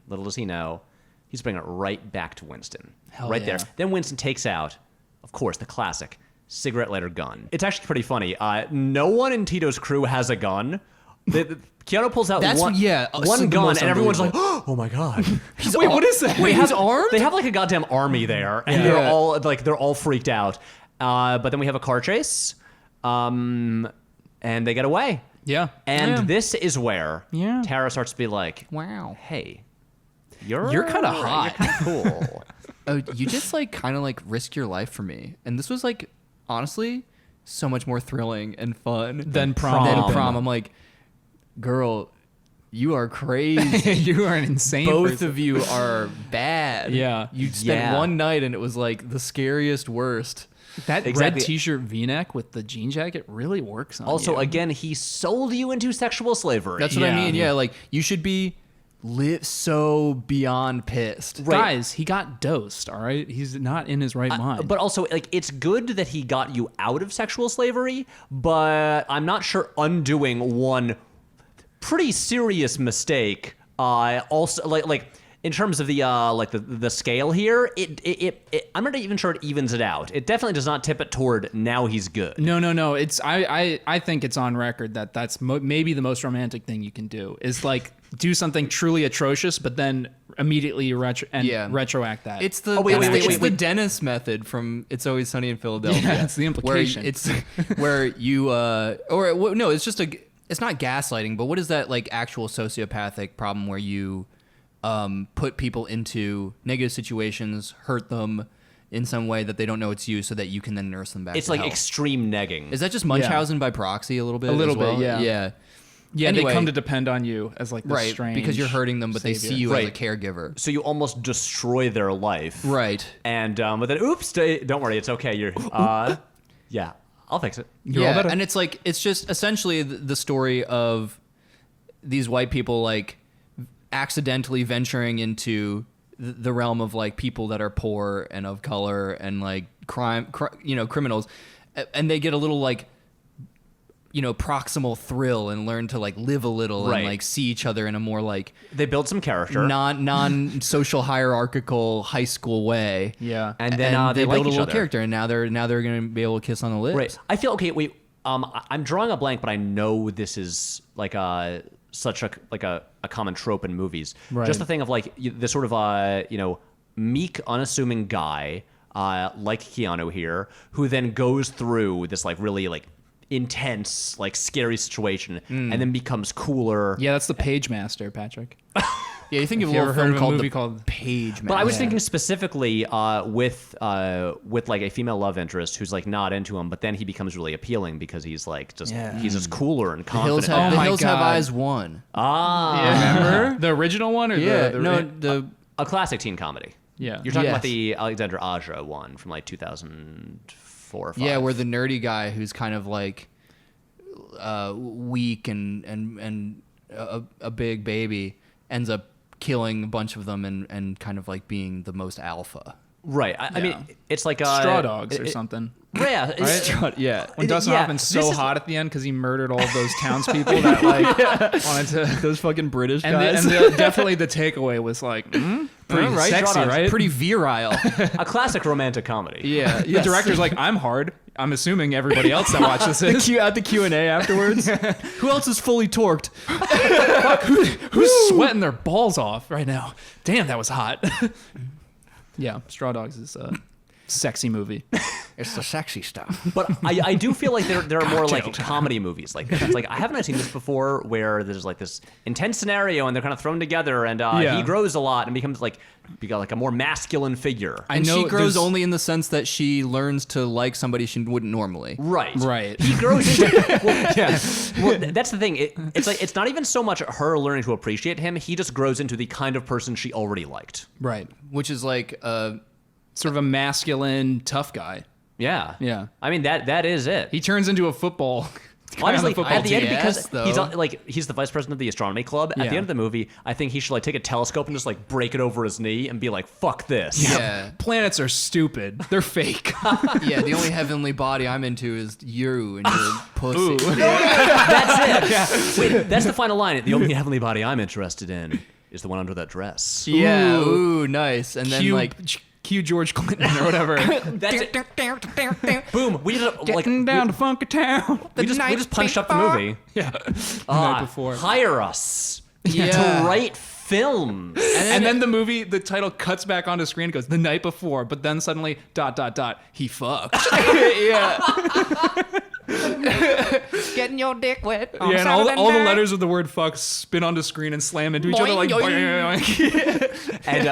little does he know, he's bringing it right back to Winston, Hell right yeah. there. Then Winston takes out, of course, the classic cigarette lighter gun. It's actually pretty funny. No one in Tito's crew has a gun. Keanu pulls out That's- one yeah, so gun, the and most everyone's like, unbelievable. "Oh my god!" Wait, what is that? They he's have, armed? They have like a goddamn army there, and Yeah. they're all freaked out. But then we have a car chase, and they get away. Yeah. And Yeah. this is where Yeah. Tara starts to be like, Wow. "Hey, you're kinda hot." You're kinda cool." Oh, you just like kind of like risk your life for me. And this was like, honestly, so much more thrilling and fun Than prom. Than prom. I'm like, girl, you are crazy. You are an insane Both person. of you are bad. Yeah. You spent Yeah. one night and it was like the scariest worst. That Exactly. red t-shirt v-neck with the jean jacket really works on Also, you. again, he sold you into sexual slavery. That's what I Yeah. mean. Yeah, like you should be so beyond pissed. Right. Guys, he got dosed, all right? He's not in his right mind. But also, like, it's good that he got you out of sexual slavery, but I'm not sure undoing one pretty serious mistake. Also, like in terms of the the scale here, it I'm not even sure it evens it out. It definitely does not tip it toward now he's good. No. It's I think it's on record that that's maybe the most romantic thing you can do is like do something truly atrocious, but then immediately retroact that. It's the it's the Dennis method from It's Always Sunny in Philadelphia. Yeah, it's the implication. Where it's where you no, it's just it's not gaslighting, but what is that like actual sociopathic problem where you put people into negative situations, hurt them in some way that they don't know it's you, so that you can then nurse them back. It's to like health. extreme negging. Is that just Munchausen by proxy a little bit? A little as well? bit, yeah. Yeah. yeah, Anyway, they come to depend on you as like the right strange because you're hurting them, but they savior. see you Right. as a caregiver. So you almost destroy their life. Right. And but then oops, don't worry, it's okay. You're yeah, I'll fix it. You're all better. And it's like it's just essentially the story of these white people like accidentally venturing into the realm of like people that are poor and of color and like criminals, and they get a little like proximal thrill and learn to like live a little Right. and like see each other in a more like They build some character. non social hierarchical high school way. Yeah. And then they build like a each little other. character, and now they're going to be able to kiss on the lips. Right. I feel okay. Wait. I'm drawing a blank, but I know this is like such a common trope in movies. Right. Just the thing of like this sort of meek, unassuming guy like Keanu here, who then goes through this like really like intense, like scary situation, and then becomes cooler. Yeah, that's the page master, Patrick. Yeah, you think of a you little ever heard film of a called movie The called Page Master. But I was thinking specifically with like a female love interest who's like not into him, but then he becomes really appealing because he's like he's just cooler and confident. The my Hills Have God. Eyes 1. Remember the original one or the A classic teen comedy. Yeah. You're talking Yes. about the Alexander Aja one from like 2004 or 5. yeah, where the nerdy guy who's kind of like weak and a big baby ends up killing a bunch of them and kind of like being the most alpha. Right. I mean, it's like Straw Dogs or something. Yeah. It's, Yeah. When Dustin yeah, Hoffman's so this is- hot at the end because he murdered all of those townspeople that like wanted to. Those fucking British And, guys. definitely the takeaway was like pretty right? sexy, Straw Dogs, right? Pretty virile. a classic romantic comedy. Yeah. The director's like, I'm hard. I'm assuming everybody else that watches this is. At the Q&A afterwards. Who else is fully torqued? Who's sweating their balls off right now? Damn, that was hot. Yeah, Straw Dogs is a sexy movie. It's the sexy stuff. But I do feel like there are more like comedy movies like this. It's like I haven't seen this before where there's like this intense scenario and they're kind of thrown together and Yeah. he grows a lot and becomes like a more masculine figure. And know she grows there's- only in the sense that she learns to like somebody she wouldn't normally. Right. Right. He grows into well, that's the thing. It's like it's not even so much her learning to appreciate him. He just grows into the kind of person she already liked. Right. Which is like Sort of a masculine, tough guy. Yeah. Yeah. I mean that is it. He turns into a football. guy on Honestly, the football at the team. end, because Yes, he's the vice president of the astronomy club. At Yeah. the end of the movie, I think he should like take a telescope and just like break it over his knee and be like, "Fuck this." yeah. Planets are stupid. They're fake. Yeah, the only heavenly body I'm into is you and your pussy. That's it. Wait, that's the final line. The only heavenly body I'm interested in is the one under that dress. Yeah, ooh, nice. And then Cue, like cue George Clinton or whatever. That's it. Boom. We just like Getting down to Funky Town. we just punched up the movie. Yeah. The night before. Hire us Yeah. to write films. And then the movie, the title cuts back onto screen and goes, the night before, but then suddenly, ... he fucked. getting your dick wet. Yeah, and all the letters of the word fuck spin onto screen and slam into each other like... Boing, And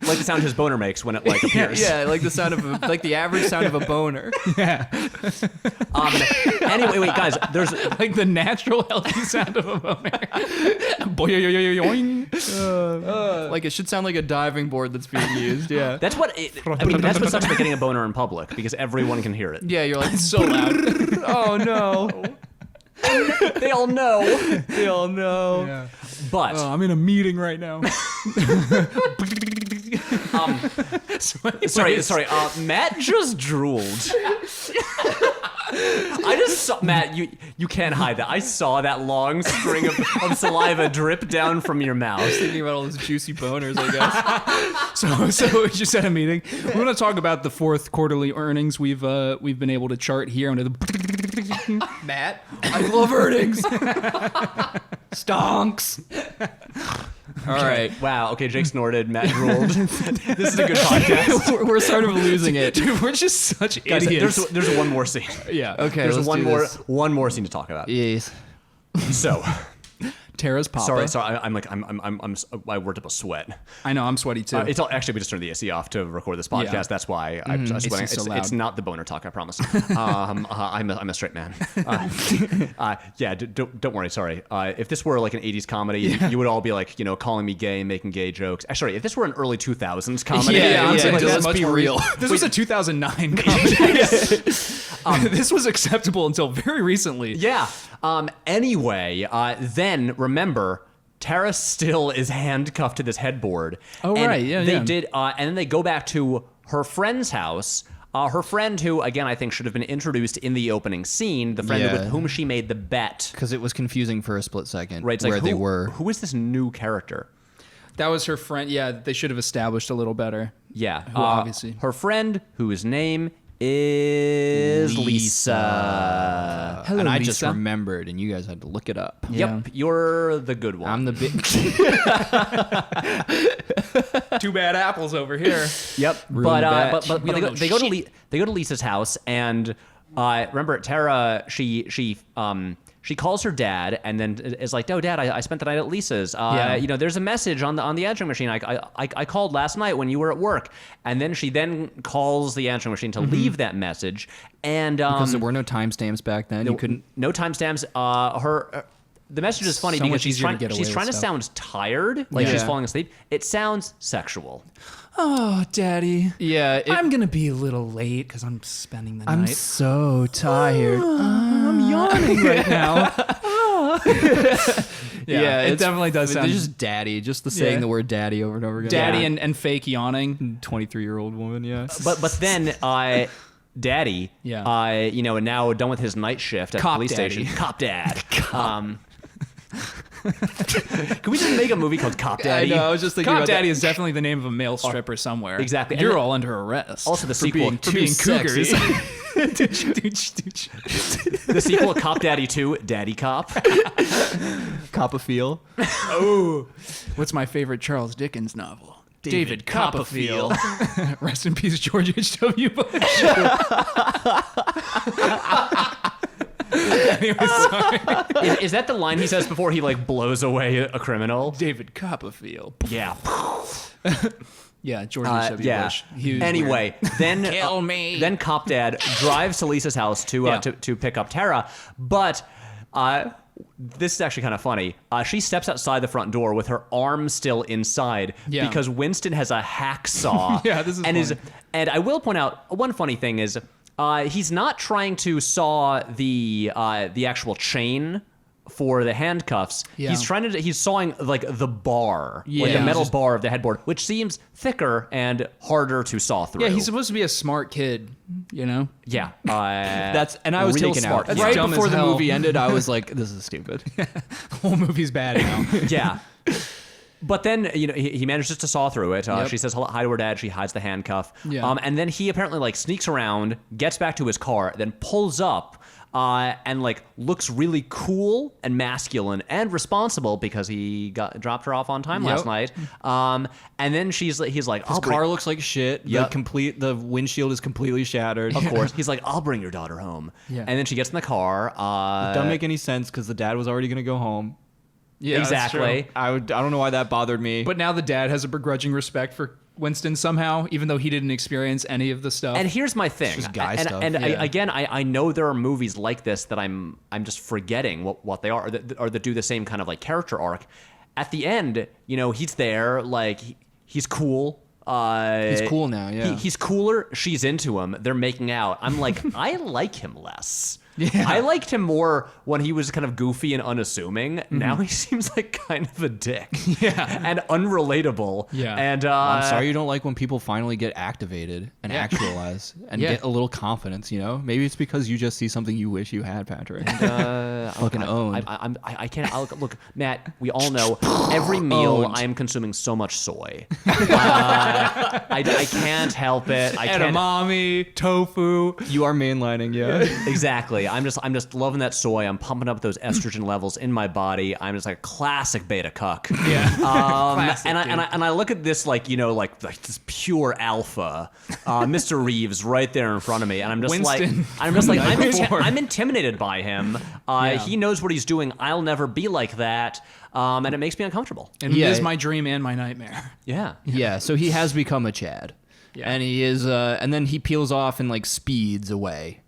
like the sound his boner makes when it like appears. Yeah, like the sound of like the average sound of a boner. Anyway, wait, guys. There's like the natural healthy sound of a boner. Boing. Like it should sound like a diving board that's being used. Yeah. that's what that's what sucks about getting a boner in public because everyone can hear it. Yeah, you're like, So loud. oh no. They all know. They all know. But I'm in a meeting right now. sorry. Matt just drooled. I just saw Matt. You can't hide that. I saw that long string of saliva drip down from your mouth. Thinking about all those juicy boners, I guess. So we just had a meeting. We're going to talk about the fourth quarterly earnings we've been able to chart here under the Matt, I love earnings. Stonks. All right. Wow. Okay. Jake snorted. Matt drooled. This is a good podcast. We're sort of losing it. Dude, we're just such Guys, idiots. there's one more scene. Yeah. Okay, There's let's one do more this. one more scene to talk about. Yes. So Tara's papa. sorry. I worked up a sweat. I know, I'm sweaty too. It's all, actually we just turned the AC off to record this podcast. Yeah. That's why I'm sweating. AC's so loud. It's not the boner talk. I promise. I'm a straight man. Yeah. Don't worry. Sorry. If this were like an '80s comedy, you would all be like, calling me gay, making gay jokes. Sorry. If this were an early 2000s comedy, I'm saying, like, let's let's be be real. real. This was a 2009 comedy. This was acceptable until very recently. Yeah. Anyway, then remember, Tara still is handcuffed to this headboard. Oh, and right. Yeah, They yeah. did, and then they go back to her friend's house. Her friend, who again I think should have been introduced in the opening scene, the friend Yeah. with whom she made the bet. Because it was confusing for a split second Right, it's where like, they who- were. Who is this new character? That was her friend. Yeah, they should have established a little better. Yeah, Who obviously. her friend, whose name is Lisa. Hello, and I just Lisa. remembered, and you guys had to look it up. Yeah. Yep, you're the good one. I'm the big. Two bad apples over here. Yep, Ruin but the but, batch. but, We but don't they know go to Lisa's house and remember Tara she she calls her dad and then is like, "No, Dad, I spent the night at Lisa's. There's a message on the answering machine. I called last night when you were at work." And then she calls the answering machine to leave that message. And Because there were no timestamps back then. You couldn't. no timestamps. The message is funny So because much she's easier to trying get away with to stuff. sound tired, like she's Yeah. falling asleep. It sounds sexual. Oh, Daddy. Yeah, I'm gonna be a little late because I'm spending the I'm night. so tired. I'm yawning right now. Yeah, it it's- definitely does sound. There's just daddy, just the saying Yeah. the word daddy over and over again. Daddy Yeah. and fake yawning. 23-year-old woman, yeah. But then Daddy, Yeah. now done with his night shift at Cop the police Daddy. station. Cop Dad. Can we just make a movie called Cop Daddy? I know, I was just thinking Cop about Daddy that. is definitely the name of a male stripper somewhere. Exactly. And You're then- all under arrest. Also, the for sequel being, for being sexy. cougars. the sequel of Cop Daddy 2, Daddy Cop. Copperfield. What's my favorite Charles Dickens novel? David Copperfield. Rest in peace, George H.W. Bush. Anyway, sorry. Is that the line he says before he blows away a criminal? David Copperfield. Yeah. Yeah, George H.W. Yeah. Bush. He was Anyway, then Kill me. Then Cop Dad drives to Lisa's house Yeah. to pick up Tara, but this is actually kind of funny. She steps outside the front door with her arm still inside Yeah. because Winston has a hacksaw. Yeah, this is funny. And I will point out one funny thing is he's not trying to saw the actual chain for the handcuffs. Yeah. He's sawing the bar, the Yeah. metal bar of the headboard, which seems thicker and harder to saw through. Yeah, he's supposed to be a smart kid, Yeah. And I was real taken smart. out. Yeah. Right dumb before as the hell. movie ended, I was like, this is stupid. The whole movie's bad now. Yeah. But then, he manages to saw through it. Yep. She says hi to her dad. She hides the handcuff. Yeah. And then he apparently sneaks around, gets back to his car, then pulls up and looks really cool and masculine and responsible because he dropped her off on time last night. And then he's like, His I'll car looks like shit. Yep. The windshield is completely shattered. Of course. He's like, I'll bring your daughter home. Yeah. And then she gets in the car. Doesn't make any sense because the dad was already going to go home. Yeah, that's exactly. true. I don't know why that bothered me. But now the dad has a begrudging respect for Winston somehow, even though he didn't experience any of the stuff. And here's my thing. just guy and stuff, and yeah. I know there are movies like this that I'm just forgetting what they are, or that do the same kind of character arc. At the end, he's there, he's cool. He's cool now, yeah. He's cooler. She's into him. They're making out. I'm like, I like him less. Yeah. I liked him more when he was kind of goofy and unassuming. Now he seems like kind of a dick. Yeah. And unrelatable. Yeah. And I'm sorry you don't like when people finally get activated and actualize and Yeah. get a little confidence, Maybe it's because you just see something you wish you had, Patrick. Fucking owned. I can't. Look, Matt. We all know every meal I am consuming so much soy. I can't help it. I can't. Edamame, tofu. You are mainlining, yeah. Exactly. I'm just loving that soy. I'm pumping up those estrogen levels in my body. I'm just like a classic beta cuck. Yeah. And I look at this like this pure alpha, Mr. Reeves right there in front of me, and I'm just Winston I'm intimidated by him. He knows what he's doing. I'll never be like that. And it makes me uncomfortable. And Yeah. it is my dream and my nightmare. Yeah. Yeah, so he has become a Chad. Yeah. And he is and then he peels off and speeds away.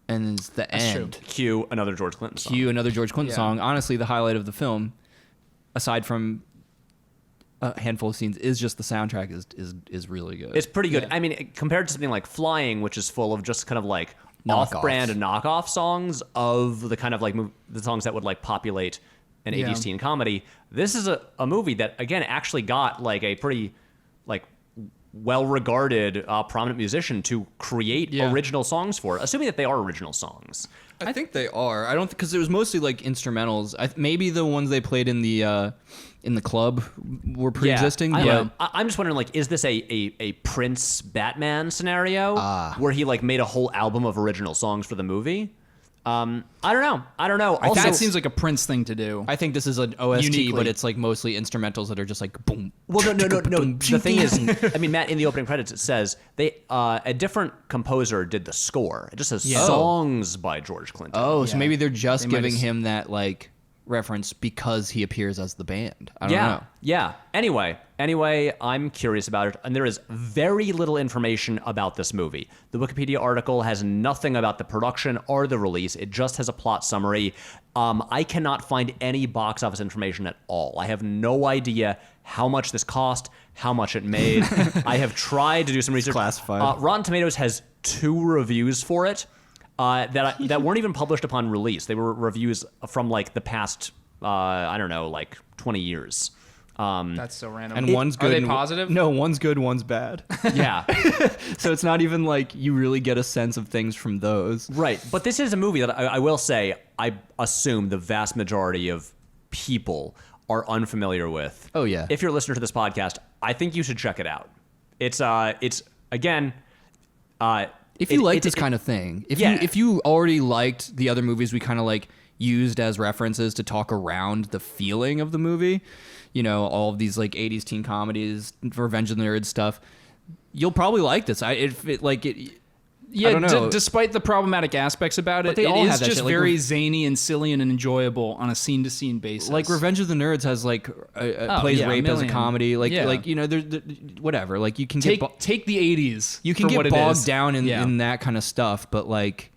And it's the true. end. Cue another George Clinton song. Cue another George Clinton Yeah. song. Honestly, the highlight of the film, aside from a handful of scenes, is just the soundtrack is really good. It's pretty good. Yeah. I mean, compared to something like Flying, which is full of just kind of Knockoffs. off-brand and knockoff songs of the kind of the songs that would populate an Yeah. 80s teen comedy. This is a movie that again actually got a pretty well-regarded prominent musician to create Yeah. original songs for, assuming that they are original songs. I think they are. I don't because it was mostly instrumentals. Maybe the ones they played in the club were pre-existing. Yeah. but I'm just wondering, is this a Prince Batman scenario where he made a whole album of original songs for the movie? I don't know. Also, That seems like a Prince thing to do. I think this is an OST, Uniquely. but it's like mostly instrumentals that are just like boom. well, no. The thing is, I mean, Matt, in the opening credits, it says a different composer did the score. It just says songs by George Clinton. Oh, so maybe they're just They might giving have- him that like reference because he appears as the band. I don't know. Yeah. Anyway, I'm curious about it, and there is very little information about this movie. The Wikipedia article has nothing about the production or the release. It just has a plot summary. I cannot find any box office information at all. I have no idea how much this cost, how much it made. I have tried to do some research. Classified. Rotten Tomatoes has 2 reviews for it. That weren't even published upon release. They were reviews from like the past, I don't know, like 20 years. That's so random. And one's good. Are they and positive? No, one's good, one's bad. Yeah. So it's not even like you really get a sense of things from those. Right. But this is a movie that I will say I assume the vast majority of people are unfamiliar with. Oh, yeah. If you're a listener to this podcast, I think you should check it out. It's again... If you like this kind of thing, if you already liked the other movies we kind of like used as references to talk around the feeling of the movie, you know, all of these like 80s teen comedies, Revenge of the Nerds stuff, you'll probably like this. I don't know. Despite the problematic aspects about it, they it all is have that just shit, like, very zany and silly and enjoyable on a scene-to-scene basis. Like Revenge of the Nerds has like plays yeah, rape as a million. comedy, like Yeah. like you know, whatever. Like you can take get the 80s. you can for what get it bogged is. down Yeah. in that kind of stuff, but like,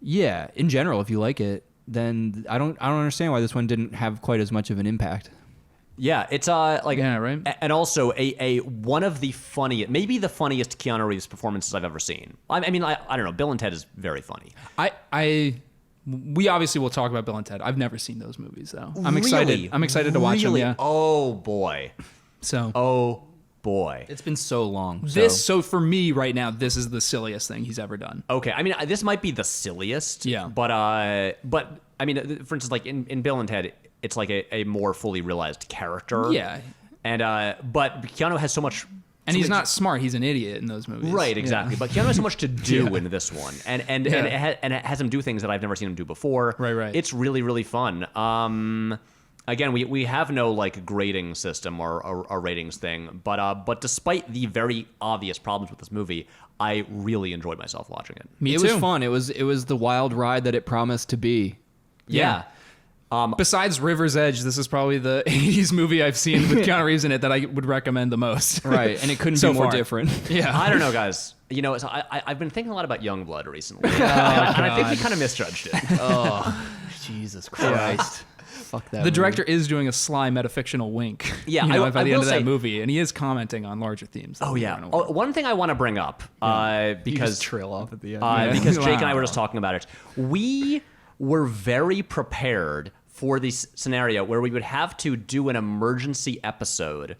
yeah, in general, if you like it, then I don't understand why this one didn't have quite as much of an impact. Yeah, it's like Yeah, right. And also a one of the funniest, maybe the funniest Keanu Reeves performances I've ever seen. I mean, I don't know. Bill and Ted is very funny. We obviously will talk about Bill and Ted. I've never seen those movies though. I'm excited. Really? I'm excited to watch them. Really? Yeah. Oh boy. So Oh boy. It's been so long. so for me right now, this is the silliest thing he's ever done. Okay, I mean, this might be the silliest. Yeah. But I mean, for instance, like in Bill and Ted, it's like a more fully realized character. Yeah. And but Keanu has so much. And he's not smart. He's an idiot in those movies. Right, exactly. Yeah. But Keanu has so much to do in this one, and it has him do things that I've never seen him do before. Right. It's really, really fun. Again, we have no like grading system or a ratings thing, but despite the very obvious problems with this movie, I really enjoyed myself watching it. Me it too. was fun. It was the wild ride that it promised to be. Yeah. Besides River's Edge, this is probably the 80s movie I've seen with Keanu Reeves in it that I would recommend the most. Right, and it couldn't So be more far. different. Yeah. I don't know, guys. You know, so I've been thinking a lot about Youngblood recently, and I think he kind of misjudged it. Oh, Jesus Christ. Fuck that. The director is doing a sly metafictional wink. Yeah, by I the end will of that say- movie, and he is commenting on larger themes. that Oh we yeah. weren't aware of. One thing I want to bring up You because just trail off at the end. because Jake and I were Wow. just talking about it. We were very prepared for this scenario where we would have to do an emergency episode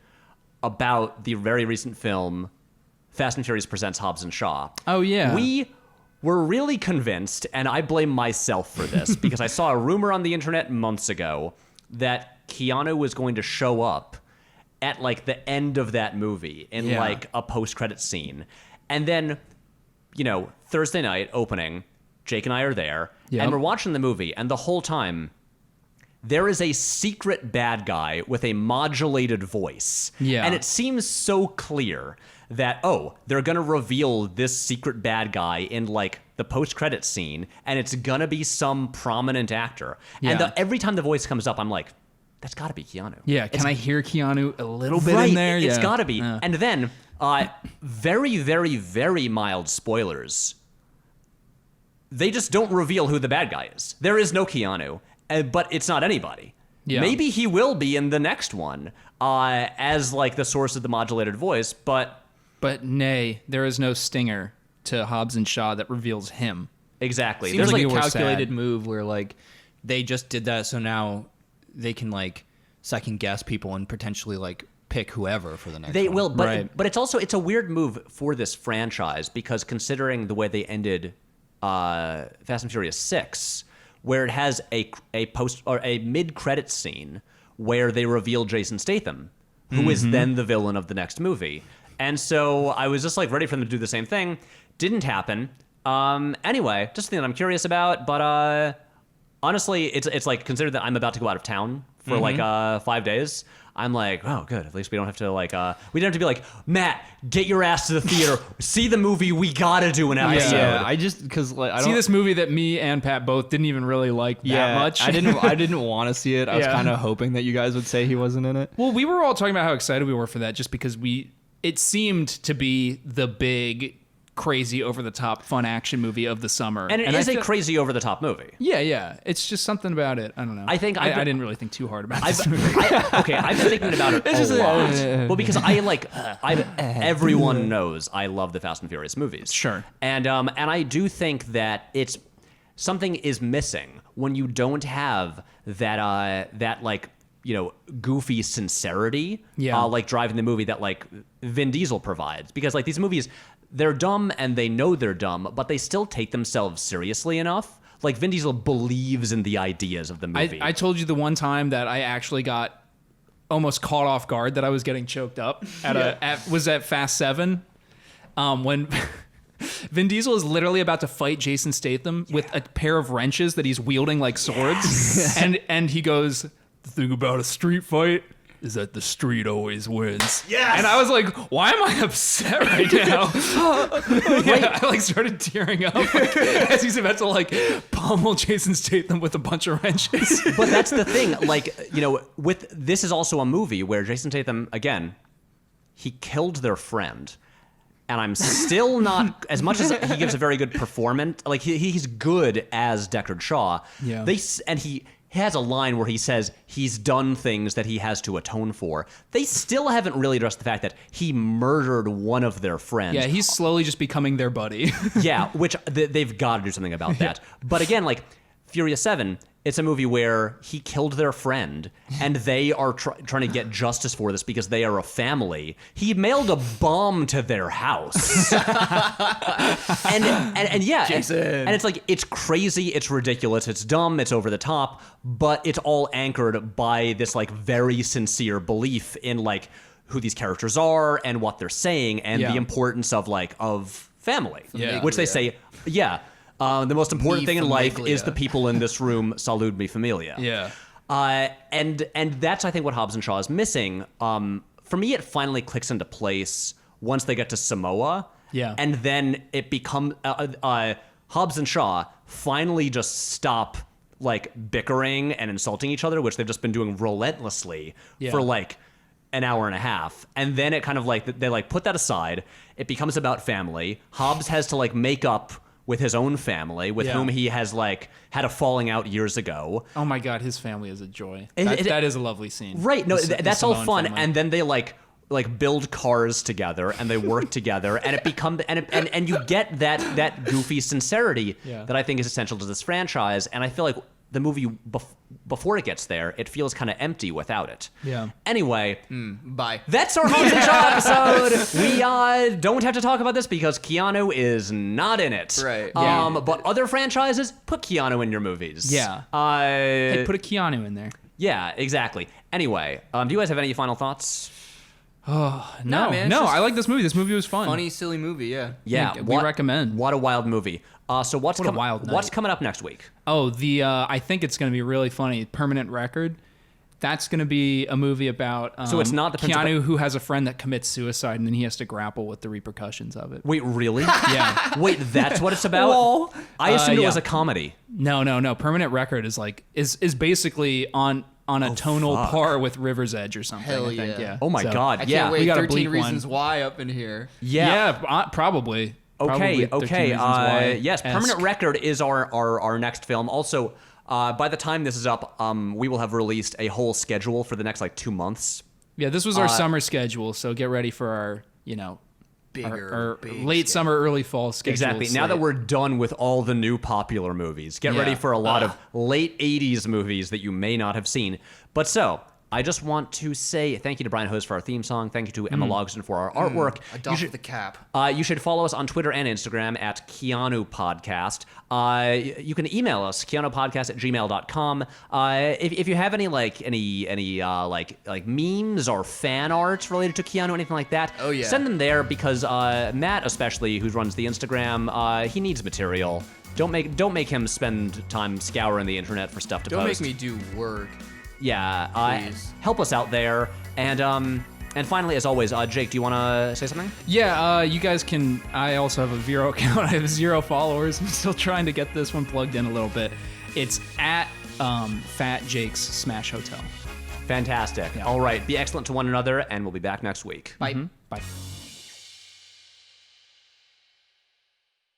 about the very recent film Fast and Furious Presents Hobbs and Shaw. Oh, yeah. We were really convinced, and I blame myself for this, because I saw a rumor on the internet months ago that Keanu was going to show up at like the end of that movie in Yeah. like a post-credit scene. And then, you know, Thursday night opening, Jake and I are there, Yep. and we're watching the movie, and the whole time there is a secret bad guy with a modulated voice. Yeah. And it seems so clear that, oh, they're going to reveal this secret bad guy in like the post-credit scene, and it's going to be some prominent actor. And Yeah. every time the voice comes up, I'm like, that's got to be Keanu. Yeah, can I hear Keanu a little bit Right, in there? it's Yeah. got to be. Yeah. And then, very, very, very mild spoilers. They just don't reveal who the bad guy is. There is no Keanu, but it's not anybody. Yeah. Maybe he will be in the next one as like the source of the modulated voice, but But nay, there is no stinger to Hobbs and Shaw that reveals him. exactly. Seems There's like like a we're calculated sad. move where like they just did that, so now they can like second guess people and potentially like pick whoever for the next they one. will, but Right. but it's a weird move for this franchise, because considering the way they ended Fast and Furious 6, where it has a post or a mid-credit scene where they reveal Jason Statham, who is then the villain of the next movie. And so I was just like ready for them to do the same thing. Didn't happen. Anyway, just a thing that I'm curious about, but honestly, it's like consider that I'm about to go out of town for like 5 days. I'm like, oh, good. At least we don't have to we don't have to be like, Matt, get your ass to the theater, see the movie. We gotta do an episode. Yeah, I just because like I don't See this movie that me and Pat both didn't even really like that much. I didn't want to see it. I was kind of hoping that you guys would say he wasn't in it. Well, we were all talking about how excited we were for that just because it seemed to be the big, crazy, over-the-top, fun action movie of the summer. And it is a crazy over-the-top movie. Yeah. It's just something about it. I don't know. I think I didn't really think too hard about I've this movie. I've been thinking about it a lot. Well, because everyone knows I love the Fast and Furious movies. Sure. And I do think that something is missing when you don't have that like, you know, goofy sincerity, like driving the movie that like Vin Diesel provides. Because like these movies, they're dumb and they know they're dumb, but they still take themselves seriously enough. Like Vin Diesel believes in the ideas of the movie. I told you the one time that I actually got almost caught off guard that I was getting choked up was at Fast 7 when Vin Diesel is literally about to fight Jason Statham with a pair of wrenches that he's wielding like swords. And he goes, the thing about a street fight is that the street always wins. Yes! And I was like, why am I upset right now? I like started tearing up as he's about to like pummel Jason Statham with a bunch of wrenches. But that's the thing. Like, you know, this is also a movie where Jason Statham, again, he killed their friend. And I'm still not, as much as he gives a very good performance, like he's good as Deckard Shaw. Yeah. He has a line where he says he's done things that he has to atone for. They still haven't really addressed the fact that he murdered one of their friends. Yeah, he's slowly just becoming their buddy. Yeah, which they've got to do something about that. But again, like Furious 7, it's a movie where he killed their friend, and they are trying to get justice for this because they are a family. He mailed a bomb to their house, and yeah, Jason. and it's like it's crazy, it's ridiculous, it's dumb, it's over the top, but it's all anchored by this like very sincere belief in like who these characters are and what they're saying and the importance of family, which they say, the most important thing in life is the people in this room. Salud mi familia. Yeah. And that's, I think, what Hobbs and Shaw is missing. For me, it finally clicks into place once they get to Samoa. Yeah. And then it becomes Hobbs and Shaw finally just stop like bickering and insulting each other, which they've just been doing relentlessly for like an hour and a half. And then it kind of like they like put that aside. It becomes about family. Hobbs has to like make up with his own family, with whom he has like had a falling out years ago. Oh my God, his family is a joy. That is a lovely scene. Right? No, that's all fun. Family. And then they like build cars together and they work together, and it becomes and you get that goofy sincerity that I think is essential to this franchise. And I feel like the movie before it gets there, it feels kind of empty without it. Yeah. Anyway, Bye. that's our Hobbs and Shaw episode. We don't have to talk about this because Keanu is not in it. Right. But other franchises, put Keanu in your movies. Yeah. Hey, put a Keanu in there. Yeah, exactly. Anyway, do you guys have any final thoughts? No, man, it's no, just I like this movie. This movie was fun. Funny, silly movie, yeah. Yeah, we recommend. What a wild movie. So what's What a wild night. coming up next week? Oh, I think it's going to be really funny. Permanent Record. That's going to be a movie about So it's not the Keanu who has a friend that commits suicide and then he has to grapple with the repercussions of it. Wait, really? Yeah. Wait, that's what it's about? Lol. I assumed it yeah. was a comedy. No. Permanent Record is like is basically on a tonal par with River's Edge or something. Hell I think, yeah. yeah. Oh my So, God, I yeah. can't wait. We got a 13 bleak Reasons one. Why up in here. Yeah. Probably. Okay, Probably 13 Reasons Why yes, Permanent Record is our next film. Also, by the time this is up, we will have released a whole schedule for the next like 2 months. Yeah, this was our summer schedule, so get ready for our, our late summer, early fall schedule. Exactly. Now that we're done with all the new popular movies, get ready for a lot of late 80s movies that you may not have seen. But so, I just want to say thank you to Brian Hose for our theme song. Thank you to Emma Loughlin for our artwork. Adopt the cap. You should follow us on Twitter and Instagram at Keanu Podcast. You can email us, keanupodcast@gmail.com. If you have any memes or fan art related to Keanu, anything like that, Oh, yeah. send them there because Matt, especially, who runs the Instagram, he needs material. Don't make him spend time scouring the internet for stuff to Don't post. make me do work. Yeah, Please. help us out there. And finally, as always, Jake, do you want to say something? Yeah, you guys can. I also have a Vero account. I have 0 followers. I'm still trying to get this one plugged in a little bit. It's at Fat Jake's Smash Hotel. Fantastic. Yeah. All right, be excellent to one another, and we'll be back next week. Bye. Bye.